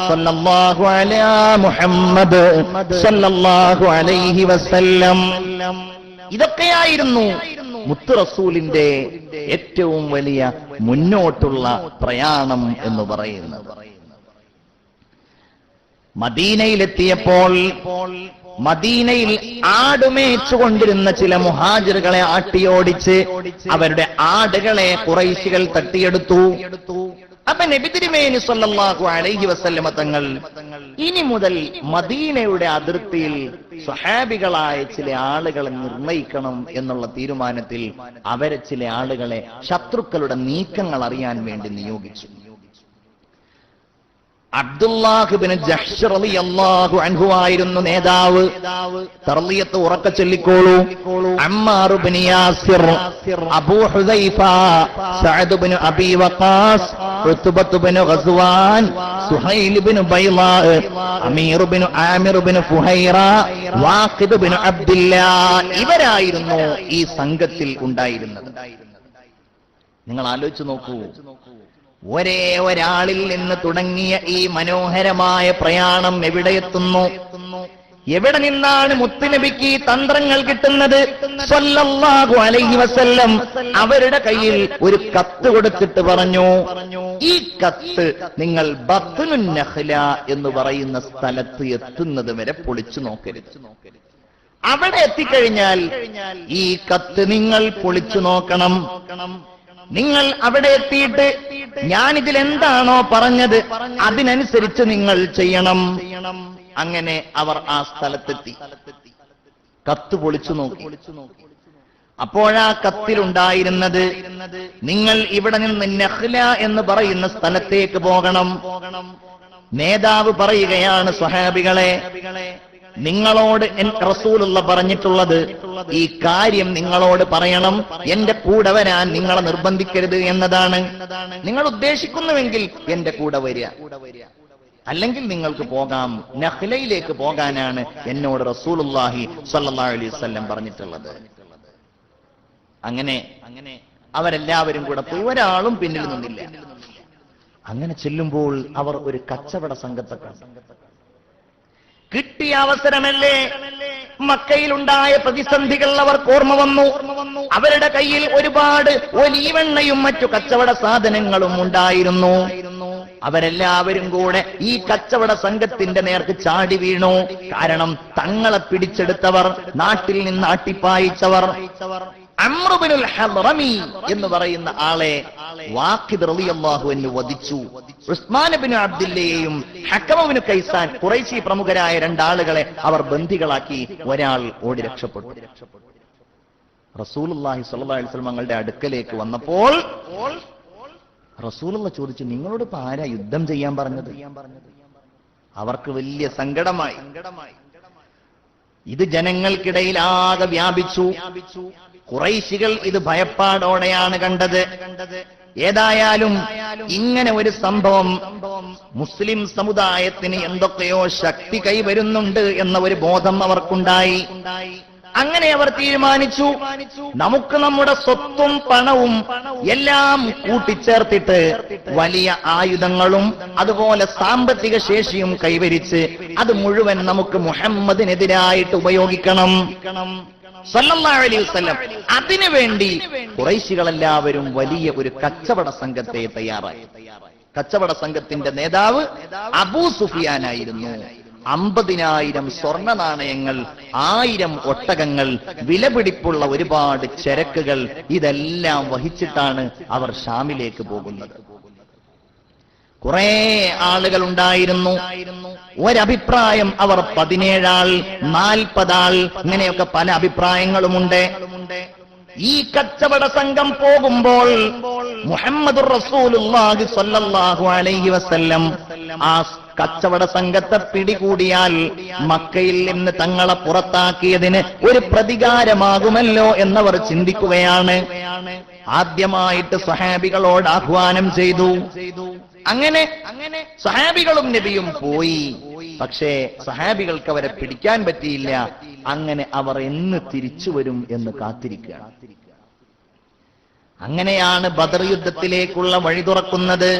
സല്ലല്ലാഹു അലാ മുഹമ്മദ് സല്ലല്ലാഹു അലൈഹി വസല്ലം. ഇതൊക്കെയായിരുന്നു മുത്ത് റസൂലിന്റെ ഏറ്റവും വലിയ മുന്നോട്ടുള്ള പ്രയാണം എന്ന് പറയുന്നത്. മദീനയിലെത്തിയപ്പോൾ മദീനയിൽ ആടുമേച്ചുകൊണ്ടിരുന്ന ചില മുഹാജിറുകളെ ആട്ടിയോടിച്ച് അവരുടെ ആടുകളെ ഖുറൈശികൾ തട്ടിയെടുത്തു. അപ്പൊ നബി തിരുമേനി സല്ലല്ലാഹു അലൈഹി വസല്ലമ തങ്ങൾ ഇനി മുതൽ മദീനയുടെ അതിർത്തിയിൽ സ്വഹാബികളായ ചില ആളുകളെ നിർണയിക്കണം എന്നുള്ള തീരുമാനത്തിൽ അവരെ ചില ആളുകളെ ശത്രുക്കളുടെ നീക്കങ്ങൾ അറിയാൻ വേണ്ടി നിയോഗിച്ചു. അബ്ദുല്ലാഹ് ഇബ്നു ജഹ്ശ് റളിയല്ലാഹു അൻഹു ആയിരുന്നു നേതാവ്. തർളിയത്ത് ഉറക്കെ ചൊല്ലിക്കോളൂ. അമ്മാർ ഇബ്നു യാസിർ, അബൂ ഹുദൈഫ, സഅദ് ഇബ്നു അബീ വഖാസ്, ഉത്ബത്ത് ഇബ്നു ഗസ്വാൻ, സുഹൈൽ ഇബ്നു ബൈളാ, അമീർ ഇബ്നു ആമിർ ഇബ്നു ഫുഹൈറ, വാഖിദ് ഇബ്നു അബ്ദുല്ലാഹ്, ഇവരായിരുന്നു ഈ സംഘത്തിൽ ഉണ്ടായിരുന്നത്. നിങ്ങൾ ആലോചിച്ചു നോക്കൂ, ഒരേ ഒരാളിൽ നിന്ന് തുടങ്ങിയ ഈ മനോഹരമായ പ്രയാണം എവിടെയെത്തുന്നു? എവിടെ നിന്നാണ് മുത്തുനബിക്ക് ഈ തന്ത്രങ്ങൾ കിട്ടുന്നത്? സല്ലല്ലാഹു അലൈഹി വസല്ലം അവരുടെ കയ്യിൽ ഒരു കത്ത് കൊടുത്തിട്ട് പറഞ്ഞു, ഈ കത്ത് നിങ്ങൾ ബത്നുൻ നഖ്ല എന്ന് പറയുന്ന സ്ഥലത്ത് എത്തുന്നത് വരെ പൊളിച്ചു നോക്കരുത്. അവിടെ എത്തിക്കഴിഞ്ഞാൽ ഈ കത്ത് നിങ്ങൾ പൊളിച്ചു നോക്കണം. നിങ്ങൾ അവിടെ എത്തിയിട്ട് ഞാനിതിൽ എന്താണോ പറഞ്ഞത് അതിനനുസരിച്ച് നിങ്ങൾ ചെയ്യണം. അങ്ങനെ അവർ ആ സ്ഥലത്തെത്തി കത്ത് പൊളിച്ചു നോക്കി. അപ്പോഴാ കത്തിലുണ്ടായിരുന്നത്, നിങ്ങൾ ഇവിടെ നിന്ന് നഖ്ല എന്ന് പറയുന്ന സ്ഥലത്തേക്ക് പോകണം. നേതാവ് പറയുകയാണ്, സ്വഹാബികളെ, നിങ്ങളോട് റസൂലുള്ള പറഞ്ഞിട്ടുള്ളത് ഈ കാര്യം നിങ്ങളോട് പറയണം, എന്റെ കൂടെ വരാൻ നിങ്ങളെ നിർബന്ധിക്കരുത് എന്നതാണ്. നിങ്ങൾ ഉദ്ദേശിക്കുന്നുവെങ്കിൽ എന്റെ കൂടെ വരിക, അല്ലെങ്കിൽ നിങ്ങൾക്ക് പോകാം. നഖ്ലയിലേക്ക് പോകാനാണ് എന്നോട് റസൂലുള്ളാഹി സ്വല്ലല്ലാഹു അലൈഹി വസല്ലം പറഞ്ഞിട്ടുള്ളത്. അങ്ങനെ അവരെല്ലാവരും കൂടെ പോയി, ഒരാളും പിന്നിൽ നിന്നില്ല. അങ്ങനെ ചെല്ലുമ്പോൾ അവർ ഒരു കച്ചവട സംഘത്തെ കണ്ടു. കിട്ടിയ അവസരമല്ലേ, മക്കയിലുണ്ടായ പ്രതിസന്ധികൾ അവർക്ക് ഓർമ്മ വന്നു. അവരുടെ കയ്യിൽ ഒരുപാട് ഒലീവെണ്ണയും മറ്റു കച്ചവട സാധനങ്ങളും ഉണ്ടായിരുന്നു. അവരെല്ലാവരും കൂടെ ഈ കച്ചവട സംഘത്തിന്റെ നേർക്ക് ചാടി വീണു. കാരണം തങ്ങളെ പിടിച്ചെടുത്തവർ, നാട്ടിൽ നിന്ന് അട്ടിപ്പായിച്ചവർ, അംർ ഇബ്നുൽ ഹദ്റമി എന്ന് പറയുന്ന ആളെ വാഖിദ് റളിയല്ലാഹു അൻഹു വധിച്ചു. ഉസ്മാൻ ഇബ്നു അബ്ദില്ലയെയും ഹക്കം ഇബ്നു കൈസാൻ, ഖുറൈശി പ്രമുഖരായ രണ്ടാളുകളെ അവർ ബന്ദികളാക്കി. ഒരാൾ ഓടി രക്ഷപ്പെട്ടു. റസൂലുള്ളാഹി സ്വല്ലല്ലാഹു അലൈഹി വസല്ലം തങ്ങളുടെ അടുക്കലേക്ക് വന്നപ്പോൾ റസൂലുള്ള ചോദിച്ചു, നിങ്ങളോട് ഇപ്പൊ ആരാ യുദ്ധം ചെയ്യാൻ പറഞ്ഞത്? അവർക്ക് വലിയ സങ്കടമായി. ഇത് ജനങ്ങൾക്കിടയിൽ ആകെ വ്യാപിച്ചു. ഖുറൈശികൾ ഇത് ഭയപ്പാടോടെയാണ് കണ്ടത്. ഏതായാലും ഇങ്ങനെ ഒരു സംഭവം മുസ്ലിം സമുദായത്തിന് എന്തൊക്കെയോ ശക്തി കൈവരുന്നുണ്ട് എന്ന ഒരു ബോധം അവർക്കുണ്ടായി. അങ്ങനെ അവർ തീരുമാനിച്ചു, നമുക്ക് നമ്മുടെ സ്വത്തും പണവും എല്ലാം കൂട്ടിച്ചേർത്തിട്ട് വലിയ ആയുധങ്ങളും അതുപോലെ സാമ്പത്തിക ശേഷിയും കൈവരിച്ച് അത് മുഴുവൻ നമുക്ക് മുഹമ്മദിനെതിരായിട്ട് ഉപയോഗിക്കണം സല്ലല്ലാഹു അലൈഹി വസല്ലം. അതിനുവേണ്ടി ഖുറൈശികളെല്ലാവരും വലിയ ഒരു കച്ചവട സംഘത്തെ തയ്യാറാക്കി. കച്ചവട സംഘത്തിന്റെ നേതാവ് അബൂ സുഫിയാനായിരുന്നു. 50,000 സ്വർണ്ണ നാണയങ്ങൾ, 1000 ഒട്ടകങ്ങൾ, വിലപിടിപ്പുള്ള ഒരുപാട് ചരക്കുകൾ, ഇതെല്ലാം വഹിച്ചിട്ടാണ് അവർ ഷാമിലേക്ക് പോകുന്നത്. കുറെ ആളുകൾ ഉണ്ടായിരുന്നു. ഒരഭിപ്രായം അവർ 17 ആൾ, 40 ആൾ, ഇങ്ങനെയൊക്കെ പല അഭിപ്രായങ്ങളുമുണ്ട്. ഈ കച്ചവട സംഘം പോകുമ്പോൾ മുഹമ്മദുർ റസൂലുള്ളാഹി സ്വല്ലല്ലാഹു അലൈഹി വസല്ലം ആ കച്ചവട സംഘത്തെ പിടികൂടിയാൽ മക്കയിൽ നിന്ന് തങ്ങളെ പുറത്താക്കിയതിന് ഒരു പ്രതികാരമാകുമല്ലോ എന്നവർ ചിന്തിക്കുകയാണ്. ആദ്യമായിട്ട് സ്വഹാബികളോട് ആഹ്വാനം ചെയ്തു. അങ്ങനെ സ്വഹാബികളും നബിയും പോയി. പക്ഷേ സ്വഹാബികൾക്ക് അവരെ പിടിക്കാൻ പറ്റിയില്ല. അങ്ങനെ അവർ എന്ന് തിരിച്ചു വരും എന്ന് കാത്തിരിക്കുകയാണ്. അങ്ങനെയാണ് ബദർ യുദ്ധത്തിലേക്കുള്ള വഴി തുറക്കുന്നത്.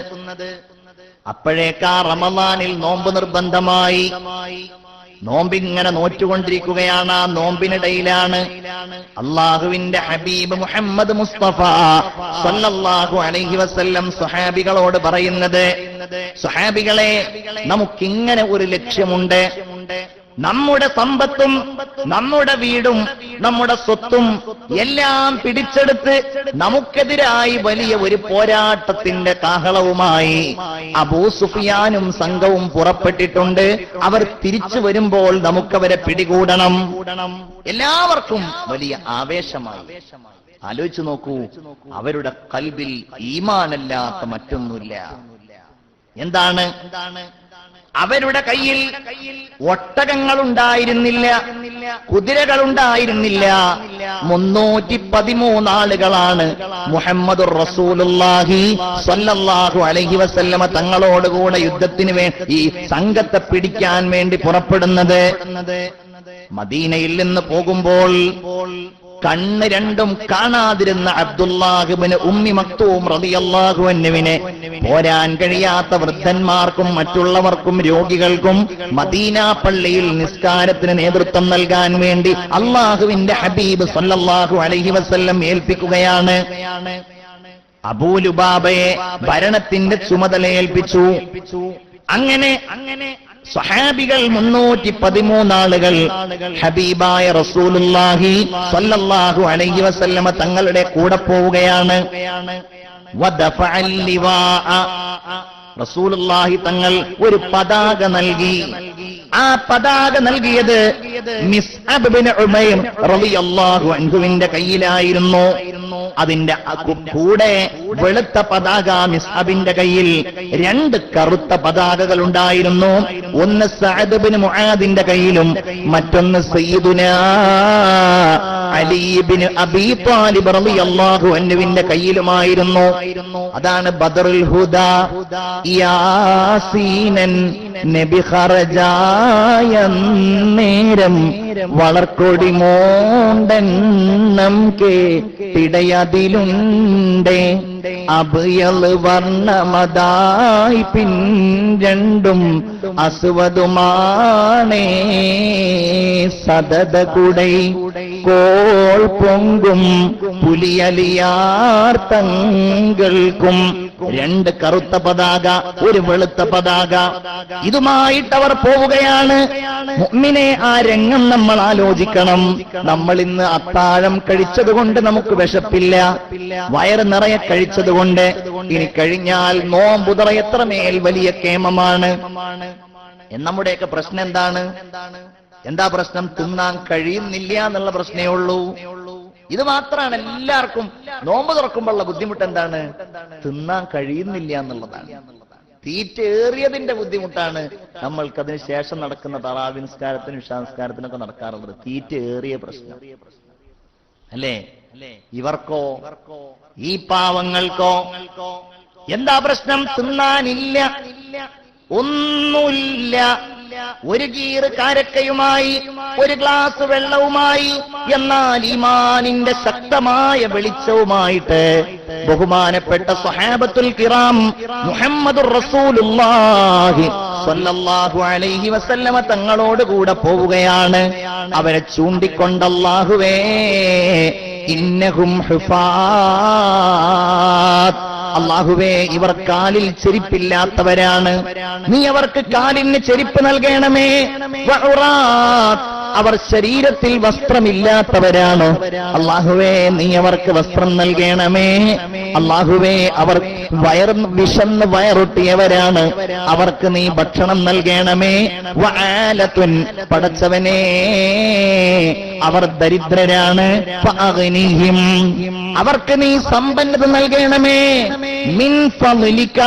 അപ്പോഴേക്കാ റമളാനിൽ നോമ്പ് നിർബന്ധമായി. നോമ്പിങ്ങനെ നോറ്റുകൊണ്ടിരിക്കുകയാണ്. ആ നോമ്പിനിടയിലാണ് അള്ളാഹുവിന്റെ ഹബീബ് മുഹമ്മദ് മുസ്തഫ സല്ലല്ലാഹു അലൈഹി വസല്ലം സ്വഹാബികളോട് പറയുന്നത്, സ്വഹാബികളെ, നമുക്കിങ്ങനെ ഒരു ലക്ഷ്യമുണ്ട്. നമ്മുടെ സമ്പത്തും നമ്മുടെ വീടും നമ്മുടെ സ്വത്തും എല്ലാം പിടിച്ചെടുത്ത് നമുക്കെതിരായി വലിയ ഒരു പോരാട്ടത്തിന്റെ കാഹളവുമായി അബൂ സുഫിയാനും സംഘവും പുറപ്പെട്ടിട്ടുണ്ട്. അവർ തിരിച്ചു വരുമ്പോൾ നമുക്കവരെ പിടികൂടണം. എല്ലാവർക്കും വലിയ ആവേശമായി. ആലോചിച്ചു നോക്കൂ, അവരുടെ ഖൽബിൽ ഈമാനല്ലാത്ത മറ്റൊന്നുമില്ല. എന്താണ്? അവരുടെ കയ്യിൽ ഒട്ടകങ്ങളുണ്ടായിരുന്നില്ല, കുതിരകളുണ്ടായിരുന്നില്ല. 313 ആളുകളാണ് മുഹമ്മദുർ റസൂലുള്ളാഹി സ്വല്ലല്ലാഹു അലൈഹി വസല്ലമ തങ്ങളോടുകൂടെ യുദ്ധത്തിന് വേണ്ടി ഈ സംഘത്തെ പിടിക്കാൻ വേണ്ടി പുറപ്പെടുന്നത്. മദീനയിൽ നിന്ന് പോകുമ്പോൾ കണ്ണ് രണ്ടും കാണാതിരുന്ന അബ്ദുല്ലാഹ് ഇബ്നു ഉമ്മി മക്തൂം റളിയല്ലാഹു അൻഹുവിനെ പോരാൻ കഴിയാത്ത വൃദ്ധന്മാർക്കും മറ്റുള്ളവർക്കും രോഗികൾക്കും മദീന പള്ളിയിൽ നിസ്കാരത്തിന് നേതൃത്വം നൽകാൻ വേണ്ടി അല്ലാഹുവിന്റെ ഹബീബ് സല്ലല്ലാഹു അലൈഹി വസല്ലം ഏൽപ്പിക്കുകയാണ്. അബൂ ലുബാബയെ ഭരണത്തിന്റെ ചുമതല ഏൽപ്പിച്ചു. അങ്ങനെ സ്വഹാബികൾ 313 ആളുകൾ ഹബീബായ റസൂലുള്ളാഹി സ്വല്ലല്ലാഹു അലൈഹി വസല്ലമ തങ്ങളുടെ കൂടെ പോവുകയാണ്. വദഫഅൽ ലിവാഅ, റസൂലുള്ളാഹി തങ്ങൾ ഒരു പതാക നൽകി. ആ പതാക നൽകിയത് മിസ്അബ് ബിൻ ഉമൈർ റളിയല്ലാഹു അൻഹുവിന്റെ കയ്യിലായിരുന്നു. അതിന്റെ കൂടെ വെളുത്ത പതാക മിസ്അബിന്റെ കയ്യിൽ, 2 കറുത്ത പതാകകൾ ഉണ്ടായിരുന്നു. ഒന്ന് സഅദ് ബിൻ മുആദിന്റെ കയ്യിലും മറ്റൊന്ന് സയ്യിദുനാ അലി ബിൻ അബീ ത്വാലിബ് റളിയല്ലാഹു അൻഹുവിന്റെ കയ്യിലുമായിരുന്നു. അതാണ് ബദറുൽ ഹുദാ. യാസീനൻ നബി ഖറജായ നേരം വളർക്കൊടി മോണ്ടെണ്ണം കേട്ടിടയതിലുണ്ടേ, അബ്യൽ വർണ്ണമതായി പിൻ രണ്ടും അസ്വദുമാണേ, സദത കുടൈ കോൾ പൊങ്കും പുലിയലിയാർ തങ്ങൾക്കും. 2 കറുത്ത പതാക, ഒരു വെളുത്ത പതാക. ഇതുമായിട്ടവർ പോവുകയാണ്. മുഅ്മിനെ, ആ രംഗം നമ്മൾ ആലോചിക്കണം. നമ്മൾ ഇന്ന് അത്താഴം കഴിച്ചതുകൊണ്ട് നമുക്ക് വിശപ്പില്ല, വയറ് നിറയെ കഴിച്ചതുകൊണ്ട്. ഇനി കഴിഞ്ഞാൽ നോമ്പുതറ എത്രമേൽ വലിയ കേമമാണ്. നമ്മുടെയൊക്കെ പ്രശ്നം എന്താണ്? എന്താ പ്രശ്നം? തിന്നാൻ കഴിയുന്നില്ല എന്നുള്ള പ്രശ്നമേ ഉള്ളൂ. ഇത് മാത്രമാണ് എല്ലാവർക്കും നോമ്പ് തുറക്കുമ്പോഴുള്ള ബുദ്ധിമുട്ട്. എന്താണ്? തിന്നാൻ കഴിയുന്നില്ല എന്നുള്ളതാണ്. തീറ്റേറിയതിന്റെ ബുദ്ധിമുട്ടാണ് നമ്മൾക്കതിന് ശേഷം നടക്കുന്ന തറാവി നിസ്കാരത്തിനും ഇശാ നിസ്കാരത്തിനൊക്കെ നടക്കാറുള്ളത്. തീറ്റേറിയ പ്രശ്നം അല്ലേ? ഇവർക്കോ, ഈ പാവങ്ങൾക്കോ എന്താ പ്രശ്നം? തിന്നാനില്ല, ഒന്നുമില്ല. ഒരു ഗീറ് കാരക്കയുമായി, ഒരു ഗ്ലാസ് വെള്ളവുമായി, എന്നാൽ ഈമാനിന്റെ ശക്തമായ വെളിച്ചവുമായിട്ട് ബഹുമാനപ്പെട്ട സ്വഹാബത്തുൽ കിറാം മുഹമ്മദുർ റസൂലുള്ളാഹി സ്വല്ലല്ലാഹു അലൈഹി വസല്ലമ തങ്ങളോട് കൂടെ പോവുകയാണ്. അവരെ ചൂണ്ടിക്കൊണ്ട് അല്ലാഹുവേ ഇന്നഹും ഹുഫാത്ത്, അല്ലാഹുവേ ഇവർ കാലിൽ ചെരിപ്പില്ലാത്തവരാണ്, നീ അവർക്ക് കാലിന് ചെരിപ്പ് നൽകണമേ. വഉറാത്ത്, അവർ ശരീരത്തിൽ വസ്ത്രമില്ലാത്തവരാണ്, അല്ലാഹുവേ നീ അവർക്ക് വസ്ത്രം നൽകണമേ. അല്ലാഹുവേ അവർ വിശന്ന് വയറൊട്ടിയവരാണ്, അവർക്ക് നീ ഭക്ഷണം നൽകണമേ. വആലത്തുൻ, പടച്ചവനേ അവർ ദരിദ്രരാണ്. ഫഅഗ്നിഹിം, അവർക്ക് നീ സമ്പന്നത നൽകണമേ. മിൻ ഫളിക,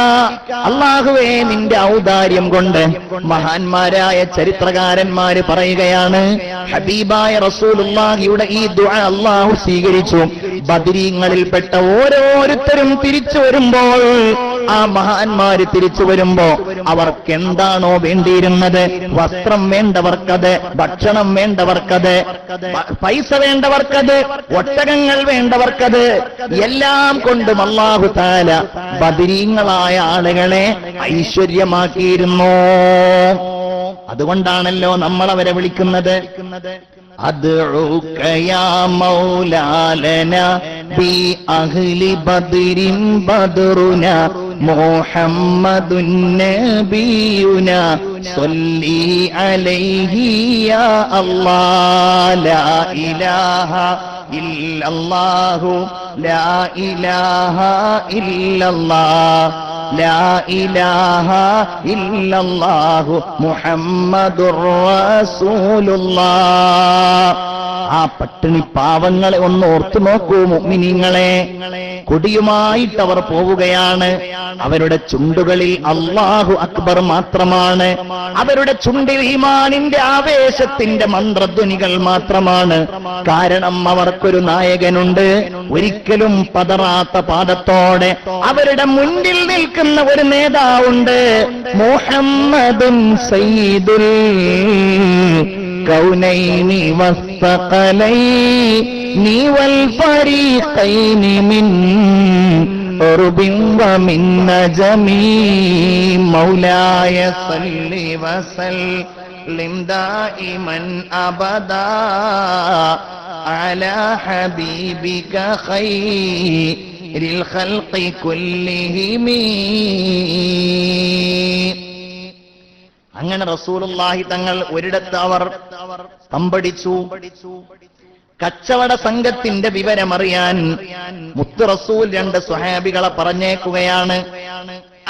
അല്ലാഹുവേ നിന്റെ ഔദാര്യം കൊണ്ട്. മഹാന്മാരായ ചരിത്രകാരന്മാര് പറയുകയാണ്, ഹബീബായ റസൂലുള്ളാഹിയുടെ ഈ ദുആ അല്ലാഹു സ്വീകരിച്ചു. ബദരീങ്ങളിൽപ്പെട്ട ഓരോരുത്തരും തിരിച്ചു വരുമ്പോൾ, ആ മഹാന്മാര് തിരിച്ചു വരുമ്പോ അവർക്ക് എന്താണോ വേണ്ടിയിരുന്നത്, വസ്ത്രം വേണ്ടവർക്കത്, ഭക്ഷണം വേണ്ടവർക്കത്, പൈസ വേണ്ടവർക്കത്, ഒട്ടകങ്ങൾ വേണ്ടവർക്കത്, എല്ലാം കൊണ്ടും അല്ലാഹു തആല ബദരീങ്ങളായ ആളുകളെ ഐശ്വര്യമാക്കിയിരുന്നു. അതുകൊണ്ടാണല്ലോ നമ്മൾ അവരെ വിളിക്കുന്നത് അദ്ഉക യാ മൗലാലനാ ബി അഹ്ലി ബദരിൻ ബദറുനാ മുഹമ്മദുൻ നബിയുനാ സ്വല്ലി അലൈഹി യാ അല്ലാഹ്. ലാ ഇലാഹ ഇല്ലല്ലാഹു ലാ ഇലാഹ ഇല്ലല്ലാഹ് ലാ ഇലാഹ ഇല്ലല്ലാഹു മുഹമ്മദുർ റസൂലുള്ളാഹ്. ആ പട്ടിണി പാവങ്ങളെ ഒന്ന് ഓർത്തു നോക്കൂ മുഅ്മിനീങ്ങളെ. കൊടിയുമായിട്ട് അവർ പോവുകയാണ്. അവരുടെ ചുണ്ടുകളിൽ അല്ലാഹു അക്ബർ മാത്രമാണ്. അവരുടെ ചുണ്ടിൽ ഈമാനിന്റെ ആവേശത്തിന്റെ മന്ത്രധ്വനികൾ മാത്രമാണ്. കാരണം അവർക്കൊരു നായകനുണ്ട്. ഒരിക്കലും പതറാത്ത പാദത്തോടെ അവരുടെ മുന്നിൽ നിൽക്കുന്ന ഒരു നേതാവുണ്ട്. മുഹമ്മദുൻ സയ്യിദുൽ കൗനൈനി വസ്സഖലൈനി വൽ ഫരീഖൈനി മിൻ ഉർബിൻ വമിൻ നജമി മൗലായ സല്ലി വസല്ലിം ദായിമൻ അബദാ അലാ ഹബീബിക ഖൈരിൽ ഖൽഖി കുല്ലിഹിം. അങ്ങനെ റസൂലുള്ളാഹി തങ്ങൾ ഒരിടത്ത് അവർ തമ്പടിച്ചു. കച്ചവട സംഘത്തിന്റെ വിവരമറിയാൻ മുത്ത് റസൂൽ 2 സ്വഹാബികളെ പറഞ്ഞേക്കുകയാണ്.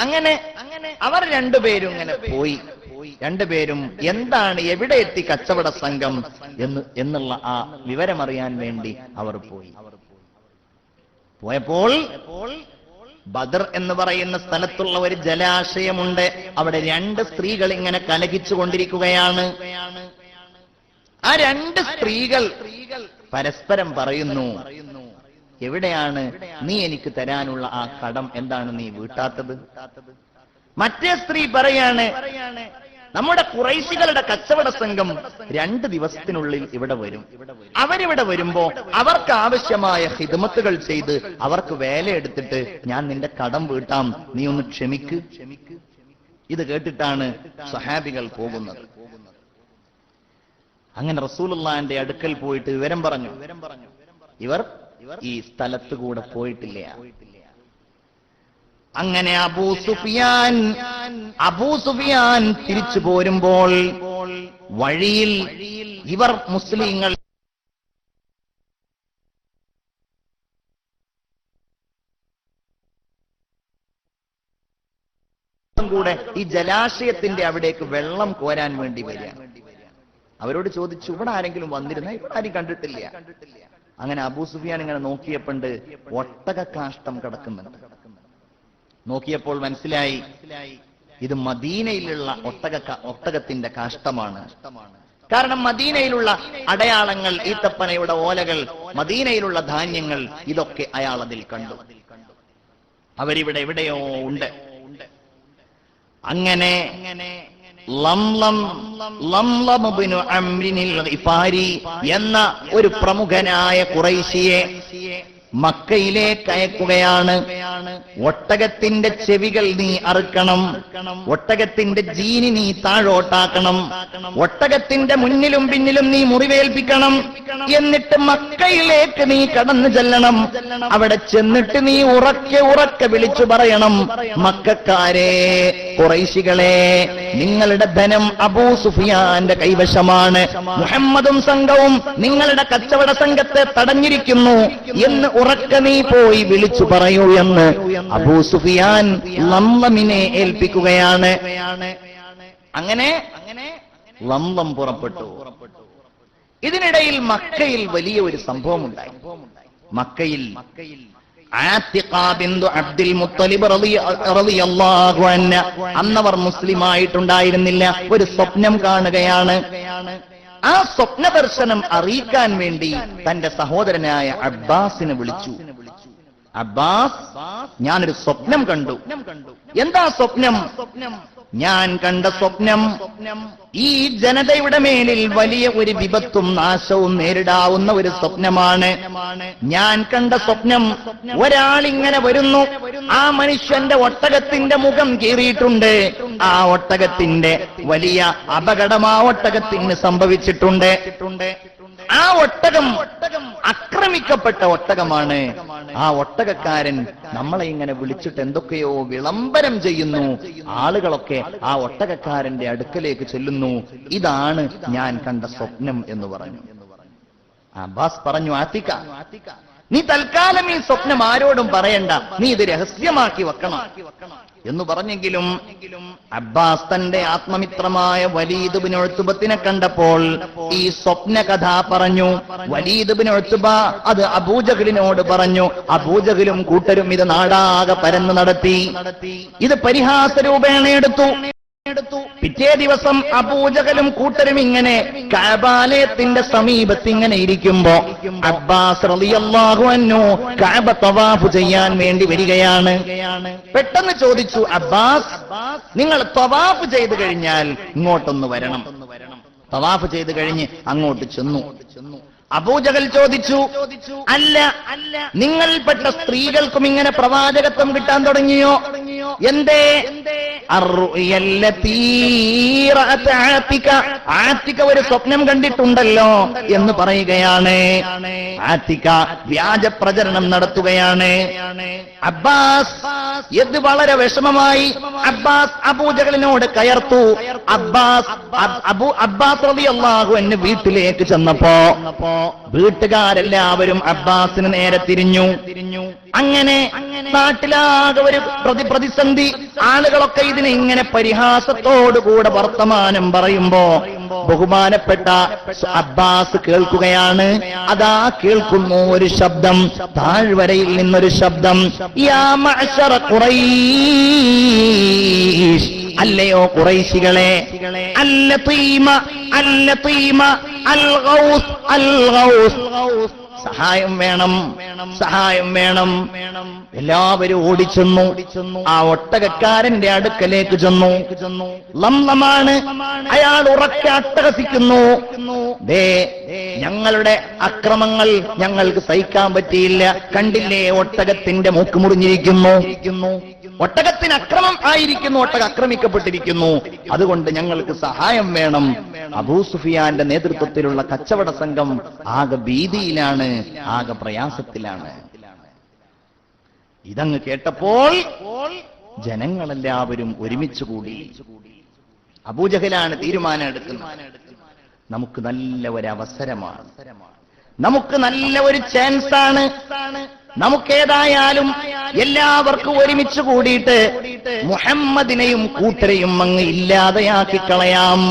അങ്ങനെ അവർ രണ്ടുപേരും ഇങ്ങനെ പോയി. രണ്ടുപേരും എന്താണ്, എവിടെ എത്തി കച്ചവട സംഘം എന്നുള്ള ആ വിവരമറിയാൻ വേണ്ടി അവർ പോയി. പോയപ്പോൾ ബദർ എന്ന് പറയുന്ന സ്ഥലത്തുള്ള ഒരു ജലാശയമുണ്ട്. അവിടെ 2 സ്ത്രീകൾ ഇങ്ങനെ കലഹിച്ചു കൊണ്ടിരിക്കുകയാണ്. ആ 2 സ്ത്രീകൾ പരസ്പരം പറയുന്നു, എവിടെയാണ് നീ എനിക്ക് തരാനുള്ള ആ കടം, എന്താണ് നീ വീട്ടാത്തത്? മറ്റേ സ്ത്രീ പറയാണ്, നമ്മുടെ ഖുറൈശികളുടെ കച്ചവട സംഘം 2 ദിവസത്തിനുള്ളിൽ ഇവിടെ വരും. അവരിവിടെ വരുമ്പോ അവർക്ക് ആവശ്യമായ ഖിദ്മത്തുകൾ ചെയ്ത് അവർക്ക് വേലയെടുത്തിട്ട് ഞാൻ നിന്റെ കടം വീട്ടാം, നീ ഒന്ന് ക്ഷമിക്ക്. ഇത് കേട്ടിട്ടാണ് സ്വഹാബികൾ പോകുന്നത്. അങ്ങനെ റസൂലുള്ളാഹിന്റെ അടുക്കൽ പോയിട്ട് വിവരം പറഞ്ഞു. ഇവർ ഈ സ്ഥലത്ത് കൂടെ പോയിട്ടില്ല. അങ്ങനെ അബൂ സുഫിയാൻ തിരിച്ചു പോരുമ്പോൾ വഴിയിൽ ഇവർ മുസ്ലിങ്ങൾ കൂടെ ഈ ജലാശയത്തിന്റെ അവിടേക്ക് വെള്ളം കോരാൻ വേണ്ടി വരിക. അവരോട് ചോദിച്ചു, ഇവിടെ ആരെങ്കിലും വന്നിരുന്ന? ഇവിടെ ആരും കണ്ടിട്ടില്ല. അങ്ങനെ അബൂ സുഫിയാൻ ഇങ്ങനെ നോക്കിയപ്പോണ്ട് ഒട്ടക കാഷ്ടം കിടക്കുന്നുണ്ട്. നോക്കിയപ്പോൾ മനസ്സിലായി ഇത് മദീനയിലുള്ള ഒട്ടകത്തിന്റെ കാഷ്ടമാണ്. കാരണം മദീനയിലുള്ള അടയാളങ്ങൾ, ഈത്തപ്പനയുടെ ഓലകൾ, മദീനയിലുള്ള ധാന്യങ്ങൾ, ഇതൊക്കെ അയാൾ അതിൽ കണ്ടു. അവരിവിടെ എവിടെയോ ഉണ്ട്. അങ്ങനെ ലംലം ഇബ്നു അംറിനിൽ ഗിഫാരി എന്ന ഒരു പ്രമുഖനായ ഖുറൈശിയെ മക്കയിലേക്ക് അയക്കുകയാണ്. ഒട്ടകത്തിന്റെ ചെവികൾ നീ അറുക്കണം, ഒട്ടകത്തിന്റെ ജീനി നീ താഴോട്ടാക്കണം, ഒട്ടകത്തിന്റെ മുന്നിലും പിന്നിലും നീ മുറിവേൽപ്പിക്കണം. എന്നിട്ട് മക്കയിലേക്ക് നീ കടന്നു ചെല്ലണം. അവിടെ ചെന്നിട്ട് നീ ഉറക്കെ വിളിച്ചു പറയണം, മക്കക്കാരെ, ഖുറൈശികളെ, നിങ്ങളുടെ ധനം അബൂ സുഫിയാന്റെ കൈവശമാണ്. മുഹമ്മദും സംഘവും നിങ്ങളുടെ കച്ചവട സംഘത്തെ തടഞ്ഞിരിക്കുന്നു എന്ന് ഉറക്കെ നീ പോയി വിളിച്ചു പറയൂ എന്ന് അബൂ സുഫിയാൻ ലംലമിനെ ഏൽപ്പിക്കുകയാണ്. അങ്ങനെ ലംലം പുറപ്പെട്ടു. ഇതിനിടയിൽ മക്കയിൽ വലിയ ഒരു സംഭവം ഉണ്ടായി. മക്കയിൽ ആതിഖ ബിന്തു അബ്ദുൽ മുത്തലിബ് റളിയല്ലാഹു അൻഹ അന്നവർ മുസ്ലിം ആയിട്ടുണ്ടായിരുന്നില്ല. ഒരു സ്വപ്നം കാണുകയാണ്. ആ സ്വപ്ന ദർശനം അറിയിക്കാൻ വേണ്ടി തന്റെ സഹോദരനായ അബ്ബാസിനെ വിളിച്ചു. അബ്ബാസ്, ഞാനൊരു സ്വപ്നം കണ്ടു. എന്താ സ്വപ്നം? ഞാൻ കണ്ട സ്വപ്നം ഈ ജനതയുടെ മേലിൽ വലിയ ഒരു വിപത്തും നാശവും നേരിടാവുന്ന ഒരു സ്വപ്നമാണ്. ഞാൻ കണ്ട സ്വപ്നം, ഒരാളിങ്ങനെ വരുന്നു. ആ മനുഷ്യന്റെ ഒട്ടകത്തിന്റെ മുഖം കീറിയിട്ടുണ്ട്. ആ ഒട്ടകത്തിന്റെ വലിയ അപകടം ആ ഒട്ടകത്തിന് സംഭവിച്ചിട്ടുണ്ട്. ആ ഒട്ടകം ആക്രമിക്കപ്പെട്ട ഒട്ടകമാണ്. ആ ഒട്ടകക്കാരൻ നമ്മളെ ഇങ്ങനെ വിളിച്ചിട്ട് എന്തൊക്കെയോ വിളംബരം ചെയ്യുന്നു. ആളുകളൊക്കെ ആ ഒട്ടകക്കാരന്റെ അടുക്കലേക്ക് ചെല്ലുന്നു. ഇതാണ് ഞാൻ കണ്ട സ്വപ്നം എന്ന് പറഞ്ഞു. അബ്ബാസ് പറഞ്ഞു, ആതിഖ, നീ തൽക്കാലം ഈ സ്വപ്നം ആരോടും പറയണ്ട, നീ ഇത് രഹസ്യമാക്കി വെക്കണം എന്ന് പറഞ്ഞെങ്കിലും അബ്ബാസ് തന്റെ ആത്മമിത്രമായ വലീദ് ഇബ്നു ഉത്ബത്തിനെ കണ്ടപ്പോൾ ഈ സ്വപ്ന കഥ പറഞ്ഞു. വലീദ് ഇബ്നു ഉത്ബ അത് അബൂജഹലിനോട് പറഞ്ഞു. അബൂജഹലും കൂട്ടരും ഇത് നാടാകെ പരന്നു നടത്തി. ഇത് പരിഹാസരൂപേണ എടുത്തു. പിറ്റേ ദിവസം അബൂജഹലും കൂട്ടരും ഇങ്ങനെ കഅബാലയത്തിന്റെ സമീപത്ത് ഇങ്ങനെ ഇരിക്കുമ്പോ അബ്ബാസ് റളിയല്ലാഹു അൻഹു കഅബ തവാഫ് ചെയ്യാൻ വേണ്ടി വരികയാണ്. പെട്ടെന്ന് ചോദിച്ചു, അബ്ബാസ്, നിങ്ങൾ തവാഫ് ചെയ്തു കഴിഞ്ഞാൽ ഇങ്ങോട്ടൊന്ന് വരണം. തവാഫ് ചെയ്തു കഴിഞ്ഞ് അങ്ങോട്ട് ചെന്നു. അബൂജഹൽ ചോദിച്ചു, അല്ല, നിങ്ങൾപ്പെട്ട സ്ത്രീകൾക്കും ഇങ്ങനെ പ്രവാചകത്വം കിട്ടാൻ തുടങ്ങിയോ? എന്തേ? ആത്തിക ഒരു സ്വപ്നം കണ്ടിട്ടുണ്ടല്ലോ എന്ന് പറയുകയാണ്. ആത്തിക വ്യാജ പ്രചരണം നടത്തുകയാണ്. അബ്ബാസ് ഇത് വളരെ വിഷമമായി. അബ്ബാസ് അബൂജഹലിനോട് കയർത്തു. അബ്ബാസ് റളിയല്ലാഹു അൻഹു വീട്ടിലേക്ക് ചെന്നപ്പോ വീട്ടുകാരെല്ലാവരും അബ്ബാസിന് നേരെ തിരിഞ്ഞു. അങ്ങനെ നാട്ടിലാകെ ഒരു പ്രതിസന്ധി. ആളുകളൊക്കെ ഇതിനെ ഇങ്ങനെ പരിഹാസത്തോടുകൂടെ വർത്തമാനം പറയുമ്പോ ബഹുമാനപ്പെട്ട അബ്ബാസ് കേൾക്കുകയാണ്. അതാ കേൾക്കുന്നു ഒരു ശബ്ദം, താഴ്വരയിൽ നിന്നൊരു ശബ്ദം. യാ മഅ്ശറ ഖുറൈശ്, അല്ലയോ ഖുറൈശികളെ, അല്ലതീമ അല്ലതീമ അൽ ഗൗസ് അൽ ഗൗസ്, സഹായം വേണം, സഹായം വേണം. എല്ലാവരും ഓടിച്ചെന്നു. ആ ഒട്ടകക്കാരന്റെ അടുക്കലേക്ക് ചെന്നു. ലംലമാണ്, അയാൾ ഉറക്കെ അട്ടഹസിക്കുന്നു. ദേ, ഞങ്ങളുടെ അക്രമങ്ങൾ ഞങ്ങൾക്ക് സഹിക്കാൻ പറ്റിയില്ല. കണ്ടില്ലേ, ഒട്ടകത്തിന്റെ മൂക്ക് മുറിഞ്ഞിരിക്കുന്നു. ഒട്ടകത്തിന് അക്രമം ആയിരിക്കുന്നു, ഒട്ടകം ആക്രമിക്കപ്പെട്ടിരിക്കുന്നു. അതുകൊണ്ട് ഞങ്ങൾക്ക് സഹായം വേണം. അബൂ സുഫിയാന്റെ നേതൃത്വത്തിലുള്ള കച്ചവട സംഘം ആകെ ഭീതിയിലാണ്, ആകെ പ്രയാസത്തിലാണ്. ഇതങ്ങ് കേട്ടപ്പോൾ ജനങ്ങളെല്ലാവരും ഒരുമിച്ചുകൂടി. അബൂജഹലാണ് തീരുമാനം എടുക്കുന്നത്. നമുക്ക് നല്ല ഒരു അവസരമാണ്, നമുക്ക് നല്ല ഒരു ചാൻസാണ്. നമുക്കേതായാലും എല്ലാവർക്കും ഒരുമിച്ച് കൂടിയിട്ട് മുഹമ്മദിനെയും കൂട്ടരെയും അങ്ങ് ഇല്ലാതെയാക്കി കളയാം.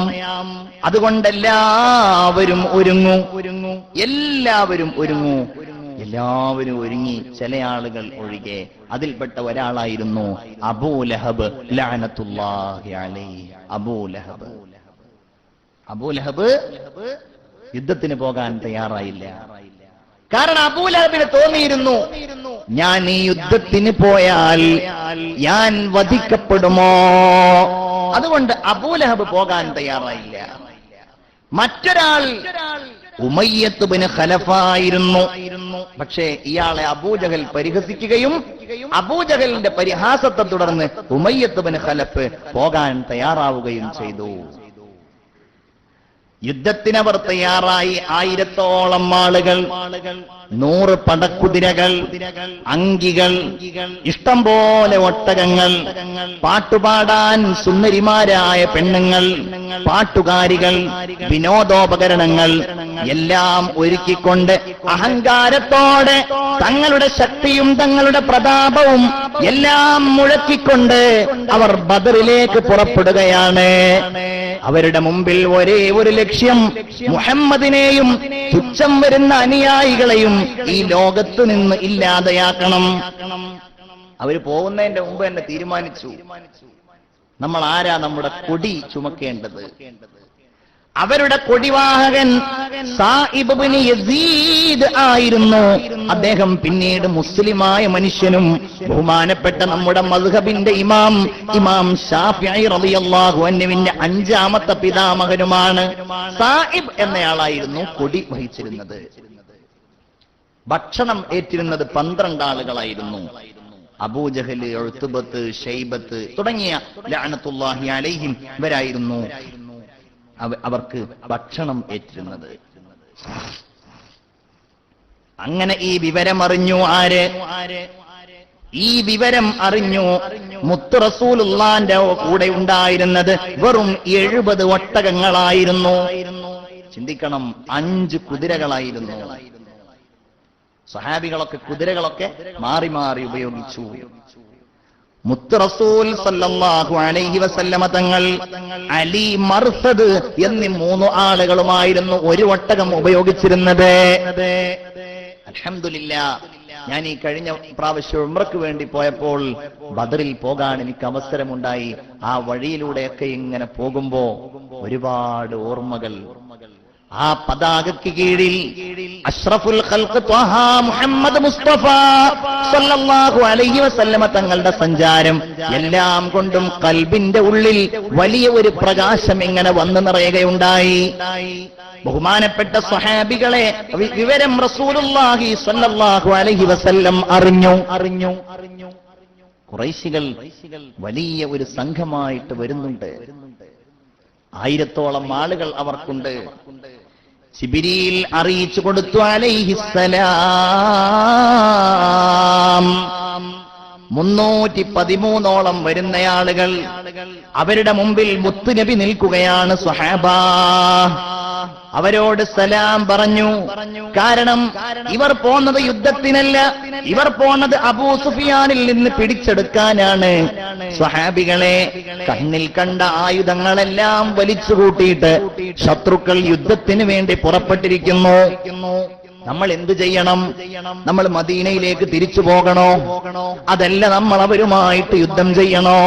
അതുകൊണ്ട് എല്ലാവരും ഒരുങ്ങൂ, എല്ലാവരും ഒരുങ്ങൂ. എല്ലാവരും ഒരുങ്ങി, ചില ആളുകൾ ഒഴികെ. അതിൽപ്പെട്ട ഒരാളായിരുന്നു അബൂ ലഹബ് ലഅനത്തുല്ലാഹി അലൈഹി. അബൂ ലഹബ് യുദ്ധത്തിന് പോകാൻ തയ്യാറായില്ല. കാരണം അബൂ ലഹബിന് തോന്നിയിരുന്നു, ഞാൻ ഈ യുദ്ധത്തിന് പോയാൽ ഞാൻ വധിക്കപ്പെടുമോ. അതുകൊണ്ട് അബൂ ലഹബ് പോകാൻ തയ്യാറായില്ല. മറ്റൊരാൾ ഉമയ്യത്ത് ബിൻ ഖലഫായിരുന്നു. പക്ഷേ ഇയാളെ അബൂജഹൽ പരിഹസിക്കുകയും അബൂജഹലിന്റെ പരിഹാസത്തെ തുടർന്ന് ഉമയ്യത്ത് ബിൻ ഖലഫ് പോകാൻ തയ്യാറാവുകയും ചെയ്തു. യുദ്ധത്തിനവർ തയ്യാറായി. 1000-ഓളം ആളുകൾ, 100 പടക്കുതിരകൾ, അങ്കികൾ, ഇഷ്ടം പോലെ ഒട്ടകങ്ങൾ, പാട്ടുപാടാൻ സുന്ദരിമാരായ പെണ്ണുങ്ങൾ, പാട്ടുകാരികൾ, വിനോദോപകരണങ്ങൾ എല്ലാം ഒരുക്കിക്കൊണ്ട് അഹങ്കാരത്തോടെ തങ്ങളുടെ ശക്തിയും തങ്ങളുടെ പ്രതാപവും എല്ലാം മുഴക്കിക്കൊണ്ട് അവർ ബദറിലേക്ക് പുറപ്പെടുകയാണ്. അവരുടെ മുമ്പിൽ ഒരേ ഒരു ലക്ഷ്യം, മുഹമ്മദിനെയും തുച്ഛം വരുന്ന അനുയായികളെയും ഈ ലോകത്തു നിന്ന് ഇല്ലാതെയാക്കണം. അവര് പോകുന്നതിന്റെ മുമ്പ് തന്നെ തീരുമാനിച്ചു, നമ്മൾ ആരാ നമ്മുടെ കൊടി ചുമക്കേണ്ടത്. അവരുടെ കൊടിവാഹകൻ സായിബ് ബിൻ യസീദ് ആയിരുന്നു. അദ്ദേഹം പിന്നീട് മുസ്ലിമായ മനുഷ്യനും ബഹുമാനപ്പെട്ട നമ്മുടെ മദ്ഹബിന്റെ ഇമാം ശാഫിഈ റളിയല്ലാഹു അൻഹുവിന്റെ 5ാമത്തെ പിതാമഹനുമാണ്. സായിബ് എന്നയാളായിരുന്നു കൊടി വഹിച്ചിരുന്നത്. ഭക്ഷണം ഏറ്റിരുന്നത് 12 ആളുകളായിരുന്നു. അബൂജഹൽ, ഉത്ബത്ത്, ഷൈബത്ത് തുടങ്ങിയ ലഅനത്തുല്ലാഹി അലൈഹിം ഇവരായിരുന്നു അവർക്ക് ഭക്ഷണം ഏറ്റിരുന്നത്. അങ്ങനെ ഈ വിവരമറിഞ്ഞു ആര്? ഈ വിവരം അറിഞ്ഞു മുത്ത് റസൂലുള്ളാന്റെ കൂടെ ഉണ്ടായിരുന്നത് വെറും 70 ഒട്ടകങ്ങളായിരുന്നു. ചിന്തിക്കണം, 5 കുതിരകളായിരുന്നു. സഹാബികളൊക്കെ കുതിരകളൊക്കെ മാറി മാറി ഉപയോഗിച്ചു. മുത്ത് റസൂൽ സല്ലല്ലാഹു അലൈഹി വസല്ലമ തങ്ങൾ, അലി, മർസദ് എന്നീ 3 ആളുകളുമായിരുന്നു ഒരു ഒട്ടകം ഉപയോഗിച്ചിരുന്നത്. അൽഹംദുലില്ലാഹ്, ഞാൻ ഈ കഴിഞ്ഞ പ്രാവശ്യം ഉംറയ്ക്ക് വേണ്ടി പോയപ്പോൾ ബദറിൽ പോകാൻ എനിക്ക് അവസരമുണ്ടായി. ആ വഴിയിലൂടെയൊക്കെ ഇങ്ങനെ പോകുമ്പോ ഒരുപാട് ഓർമ്മകൾ. ആ പതാകയ്ക്ക് കീഴിൽ അഷ്റഫുൽ ഖൽഖ് ത്വഹ മുഹമ്മദ് മുസ്തഫ സല്ലല്ലാഹു അലൈഹി വസല്ലമ തങ്ങളുടെ സഞ്ചാരം എല്ലാം കൊണ്ടും ഖൽബിന്റെ ഉള്ളിൽ വലിയ ഒരു പ്രകാശം ഇങ്ങനെ വന്നു നിറയുകയുണ്ടായി. ബഹുമാനപ്പെട്ട സ്വഹാബികളെ വിവരം റസൂലുള്ളാഹി സ്വല്ലല്ലാഹു അലൈഹി വസല്ലം അറിഞ്ഞു. ഖുറൈശികൾ വലിയ ഒരു സംഘമായിട്ട് വരുന്നുണ്ട്. 1000-ഓളം ആളുകൾ അവർക്കുണ്ട്. ജിബ്രീൽ അറിയിച്ചു കൊടുത്തു അലൈഹിസ്സലാം 313ഓളം വരുന്ന ആളുകൾ. അവരുടെ മുമ്പിൽ മുത്തുനബി നിൽക്കുകയാണ്. സ്വഹാബാ അവരോട് സലാം പറഞ്ഞു. കാരണം ഇവർ പോന്നത് യുദ്ധത്തിനല്ല, ഇവർ പോന്നത് അബൂ സുഫിയാനിൽ നിന്ന് പിടിച്ചെടുക്കാനാണ്. സ്വഹാബികളെ, കണ്ണിൽ കണ്ട ആയുധങ്ങളെല്ലാം വലിച്ചു കൂട്ടിയിട്ട് ശത്രുക്കൾ യുദ്ധത്തിന് വേണ്ടി പുറപ്പെട്ടിരിക്കുന്നു. നമ്മൾ എന്തു ചെയ്യണം? നമ്മൾ മദീനയിലേക്ക് തിരിച്ചു പോകണോ? അതല്ല, നമ്മൾ അവരുമായിട്ട് യുദ്ധം ചെയ്യണോ?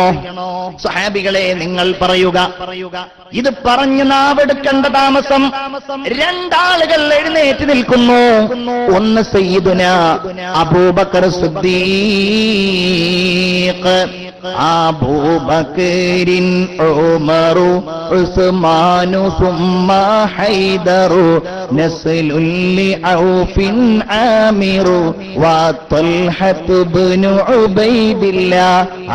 സ്വഹാബികളെ, നിങ്ങൾ പറയുക. ഇത് പറഞ്ഞ് നാവെടുക്കേണ്ട താമസം. 2 ആളുകൾ എഴുന്നേറ്റ് നിൽക്കുന്നു. ഒന്ന് സയ്യിദുനാ അബൂബക്കർ സിദ്ദീഖ്, അബൂബക്കറിൻ ഉമറു ഉസ്മാനു സുമ്മ ഹൈദറു നസ്ലുൽ ലിഔഫിൻ ആമിറു വത്ൽഹത്ത് ഇബ്നു ഉബൈദില്ലാ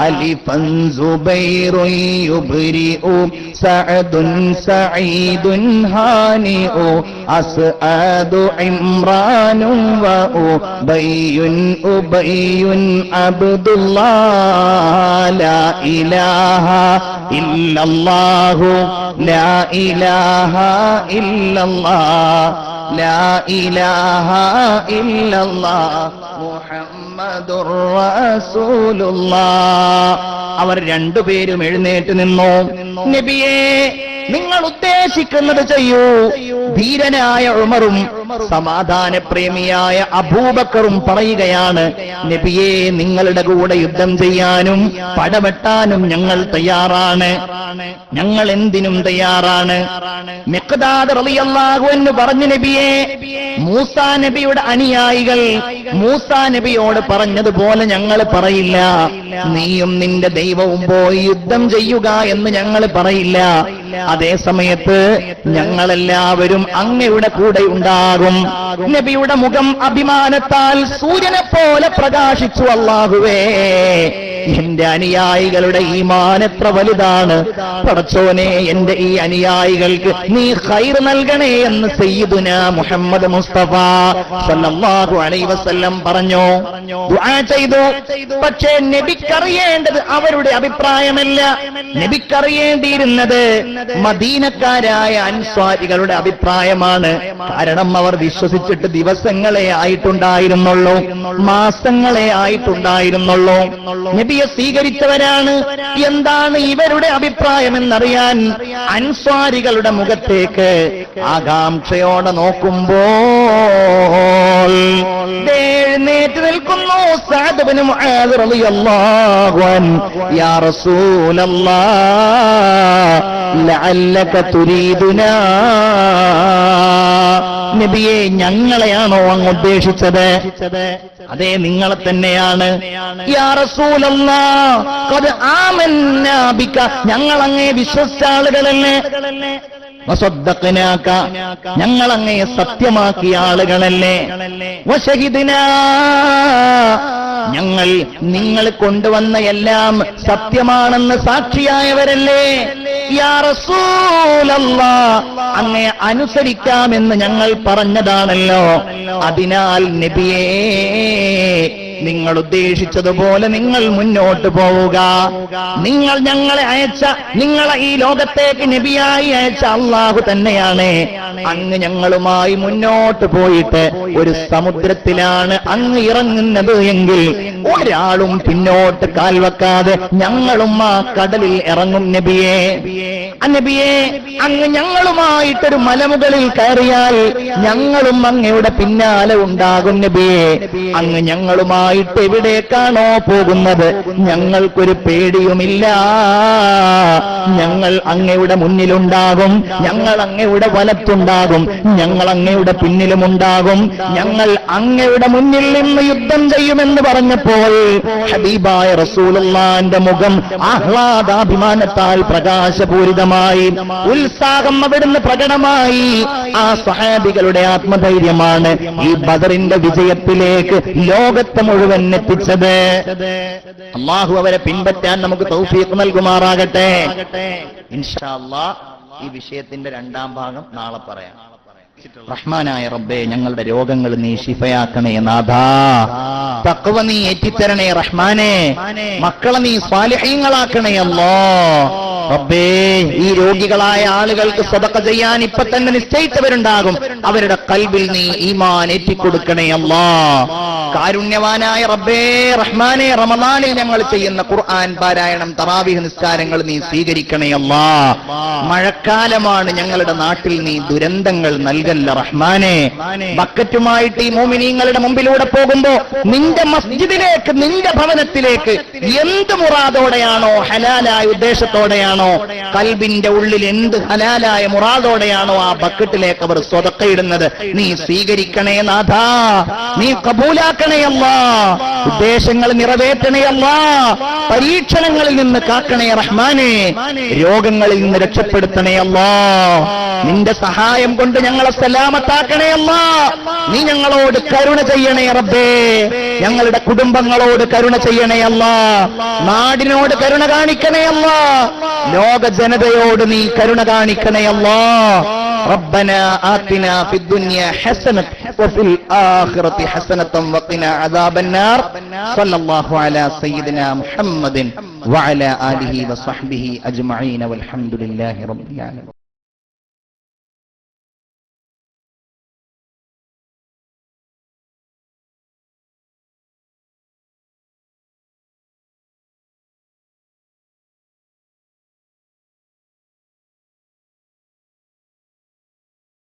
അലിഫൻ സുബൈറുൻ യുബ്രിഉ സഅദുൻ സഈദുൻ ഹാനിഉ അസ്അദു ഇമ്രാനു വ ഉബയ്യുൻ അബ്ദുല്ലാഹ് ലാ ഇലാഹ ഇല്ലല്ലാഹു ലാ ഇലാഹ ഇല്ലല്ലാഹ് ലാ ഇലാഹ ഇല്ലല്ലാഹ് മുഹമ്മദുർ റസൂലുള്ളാഹ്. അവർ 2 പേരും എഴുന്നേറ്റ് നിന്നു. നബിയേ, നിങ്ങൾ ഉദ്ദേശിക്കുന്നത് ചെയ്യൂ. ധീരനായ ഉമറും സമാധാനപ്രേമിയായ അബൂബക്കറും പറയുകയാണ്, നബിയേ, നിങ്ങളുടെ കൂടെ യുദ്ധം ചെയ്യാനും പടവെട്ടാനും ഞങ്ങൾ തയ്യാറാണ്. ഞങ്ങൾ എന്തിനും തയ്യാറാണ്. മിഖ്ദാദ് റളിയല്ലാഹു അൻഹു പറഞ്ഞു, നബിയേ, മൂസാ നബിയുടെ അനുയായികൾ മൂസാ നബിയോട് പറഞ്ഞതുപോലെ ഞങ്ങൾ പറയില്ല. നീയും നിന്റെ ദൈവവും പോയി യുദ്ധം ചെയ്യുക എന്ന് ഞങ്ങൾ പറയില്ല. അതേ സമയത്ത് ഞങ്ങളെല്ലാവരും അങ്ങയുടെ കൂടെ ഉണ്ടാകും. നബിയുടെ മുഖം അഭിമാനത്താൽ സൂര്യനെ പോലെ പ്രകാശിച്ചു. അല്ലാഹുവേ, എന്റെ അനുയായികളുടെ ഈമാൻ എത്ര വലുതാണ്. പടച്ചോനെ, എന്റെ ഈ അനുയായികൾക്ക് നീ ഖൈർ നൽകണേ എന്ന് സയ്യിദുനാ മുഹമ്മദ് മുസ്തഫ സല്ലല്ലാഹു അലൈഹി വസല്ലം പറഞ്ഞു, ദുആ ചെയ്തു. പക്ഷേ നബിക്കറിയേണ്ടത് അവരുടെ അഭിപ്രായമല്ല. നബിക്കറിയേണ്ടിയിരുന്നത് മദീനക്കാരായ അൻസ്വാരികളുടെ അഭിപ്രായമാണ്. കാരണം അവർ വിശ്വസിച്ചിട്ട് ദിവസങ്ങളെ ആയിട്ടുണ്ടായിരുന്നുള്ളൂ, മാസങ്ങളെ ആയിട്ടുണ്ടായിരുന്നുള്ളൂ. നബിയെ സ്വീകരിച്ചവരാണ്. എന്താണ് ഇവരുടെ അഭിപ്രായം എന്നറിയാൻ അൻസ്വാരികളുടെ മുഖത്തേക്ക് ആകാംക്ഷയോടെ നോക്കുമ്പോൾ എഴുന്നേറ്റ് നിൽക്കുന്നു സഅദ് ഇബ്നു മുആദ് റളിയല്ലാഹു അൻഹു. യാ റസൂലല്ലാഹ് ലഅല്ലക തുരീദുനാ. നബിയെ, ഞങ്ങളെയാണോ അങ്ങ് ഉദ്ദേശിച്ചത്? അതെ, നിങ്ങളെ തന്നെയാണ്. യാ റസൂലല്ലാഹ് ഖദ് ആമന്നാ ബിക, ഞങ്ങൾ അങ്ങയെ വിശ്വസിച്ച ആളുകളല്ലേ. വസദ്ദഖനാക, ഞങ്ങൾ അങ്ങയെ സത്യമാക്കിയ ആളുകളല്ലേ. വശഹിദ്നാ, ഞങ്ങൾ നിങ്ങൾ കൊണ്ടുവന്ന എല്ലാം സത്യമാണെന്ന് സാക്ഷിയായവരല്ലേ. യാ റസൂലല്ലാഹ്, അങ്ങയെ അനുസരിക്കാമെന്ന് ഞങ്ങൾ പറഞ്ഞതാണല്ലോ. അതിനാൽ നബിയേ, നിങ്ങൾ ഉദ്ദേശിച്ചതുപോലെ നിങ്ങൾ മുന്നോട്ട് പോവുക. നിങ്ങൾ ഞങ്ങളെ അയച്ച, നിങ്ങളെ ഈ ലോകത്തേക്ക് നബിയായി അയച്ച അല്ലാഹു തന്നെയാണ്. അങ്ങ് ഞങ്ങളുമായി മുന്നോട്ട് പോയിട്ട് ഒരു സമുദ്രത്തിലാണ് അങ്ങ് ഇറങ്ങുന്നത് എങ്കിൽ ഒരാളും പിന്നോട്ട് കാൽവെക്കാതെ ഞങ്ങളും ആ കടലിൽ ഇറങ്ങും നബിയേ. നബിയേ, അങ്ങ് ഞങ്ങളുമായിട്ടൊരു മലമുകളിൽ കയറിയാൽ ഞങ്ങളും അങ്ങയുടെ പിന്നാലെ ഉണ്ടാകും നബിയേ. അങ്ങ് ഞങ്ങളുമായിട്ട് എവിടേക്കാണോ പോകുന്നത് ഞങ്ങൾക്കൊരു പേടിയുമില്ല. ഞങ്ങൾ അങ്ങയുടെ മുന്നിലുണ്ടാകും, ഞങ്ങൾ അങ്ങയുടെ വലത്തുണ്ടാകും, ഞങ്ങൾ അങ്ങയുടെ പിന്നിലുമുണ്ടാകും. ഞങ്ങൾ അങ്ങയുടെ മുന്നിൽ നിന്ന് യുദ്ധം ചെയ്യുമെന്ന് പറഞ്ഞപ്പോൾ ഹബീബായ റസൂലുള്ളാഹിന്റെ മുഖം ആഹ്ലാദാഭിമാനത്താൽ പ്രകാശപൂരിതം പ്രകടമായി, ഉത്സാഹം അവിടുന്ന് പ്രകടമായി. ആ സ്വഹാബികളുടെ ആത്മധൈര്യമാണ് ഈ ബദറിന്റെ വിജയത്തിലേക്ക് ലോകത്തെ മുഴുവൻ എത്തിച്ചത്. അല്ലാഹു അവരെ പിൻപറ്റാൻ നമുക്ക് തൗഫീഖ് നൽകുമാറാകട്ടെ. ഇൻഷാ അല്ലാഹ് ഈ വിഷയത്തിന്റെ രണ്ടാം ഭാഗം നാളെ പറയാം. റഹ്മാനായ റബ്ബേ, ഞങ്ങളുടെ രോഗങ്ങൾ നീ ശിഫയാക്കണേ നാഥാ. തഖ്വ നീ ഏറ്റിത്തരണേ റഹ്മാനേ. മക്കളെ നീ സ്വാലിഹീങ്ങളാക്കണേ അല്ലാഹ്. റബ്ബേ, ഈ രോഗികളായ ആളുകൾക്ക് സദഖ ചെയ്യാൻ ഇപ്പൊ തന്നെ നിശ്ചയിച്ചവരുണ്ടാകും. അവരുടെ ഖൽബിൽ നീ ഈമാൻ ഏറ്റിക്കൊടുക്കണേ അല്ലാഹ്. കാരുണ്യവാനായ റബ്ബേ റഹ്മാനേ, റമദാനിൽ ഞങ്ങൾ ചെയ്യുന്ന ഖുർആൻ പാരായണം, തറാവീഹ് നിസ്കാരങ്ങൾ നീ സ്വീകരിക്കണേ അല്ലാഹ്. മഴക്കാലമാണ്, ഞങ്ങളുടെ നാട്ടിൽ നീ ദുരന്തങ്ങൾ നൽകല്ല റഹ്മാനേ. ബക്കറ്റുമായിട്ട് ഈ മോമിനീങ്ങളുടെ മുമ്പിലൂടെ പോകുമ്പോ നിന്റെ മസ്ജിദിലേക്ക്, നിന്റെ ഭവനത്തിലേക്ക് എന്ത് മുറാദോടെയാണോ, ഹലാലായ ഉദ്ദേശത്തോടെയാണോ, കൽബിന്റെ ഉള്ളിൽ എന്ത് ഹലാലായ മുറാദോടെയാണോ ആ ബക്കറ്റിലേക്ക് അവർ സ്വതക്കയിടുന്നത്, നീ സ്വീകരിക്കണേ നാഥാ. നീ കബൂലാക്കണേ അല്ലാഹ്. ഉദ്ദേശങ്ങൾ നിറവേറ്റണേ അല്ലാഹ്. പരീക്ഷണങ്ങളിൽ നിന്ന് കാക്കണേ റഹ്മാനേ. രോഗങ്ങളിൽ നിന്ന് രക്ഷപ്പെടുത്തണേ അല്ലാഹ്. നിന്റെ സഹായം കൊണ്ട് ഞങ്ങളെ സലാമത്താക്കണേ അല്ലാഹ്. നീ ഞങ്ങളോട് കരുണ ചെയ്യണേ റബ്ബേ. ഞങ്ങളുടെ കുടുംബങ്ങളോട് കരുണ ചെയ്യണേ അല്ലാഹ്. നാടിനോട് കരുണ കാണിക്കണേ അല്ലാഹ്. ലോക ജനതയോട് നീ കരുണ കാണിക്കണേ അല്ലാഹ്. ربنا آتنا في الدنيا حسنة وفي الآخرة حسنة وقنا عذاب النار. صلى الله على سيدنا محمد وعلى آله وصحبه أجمعين والحمد لله رب العالمين.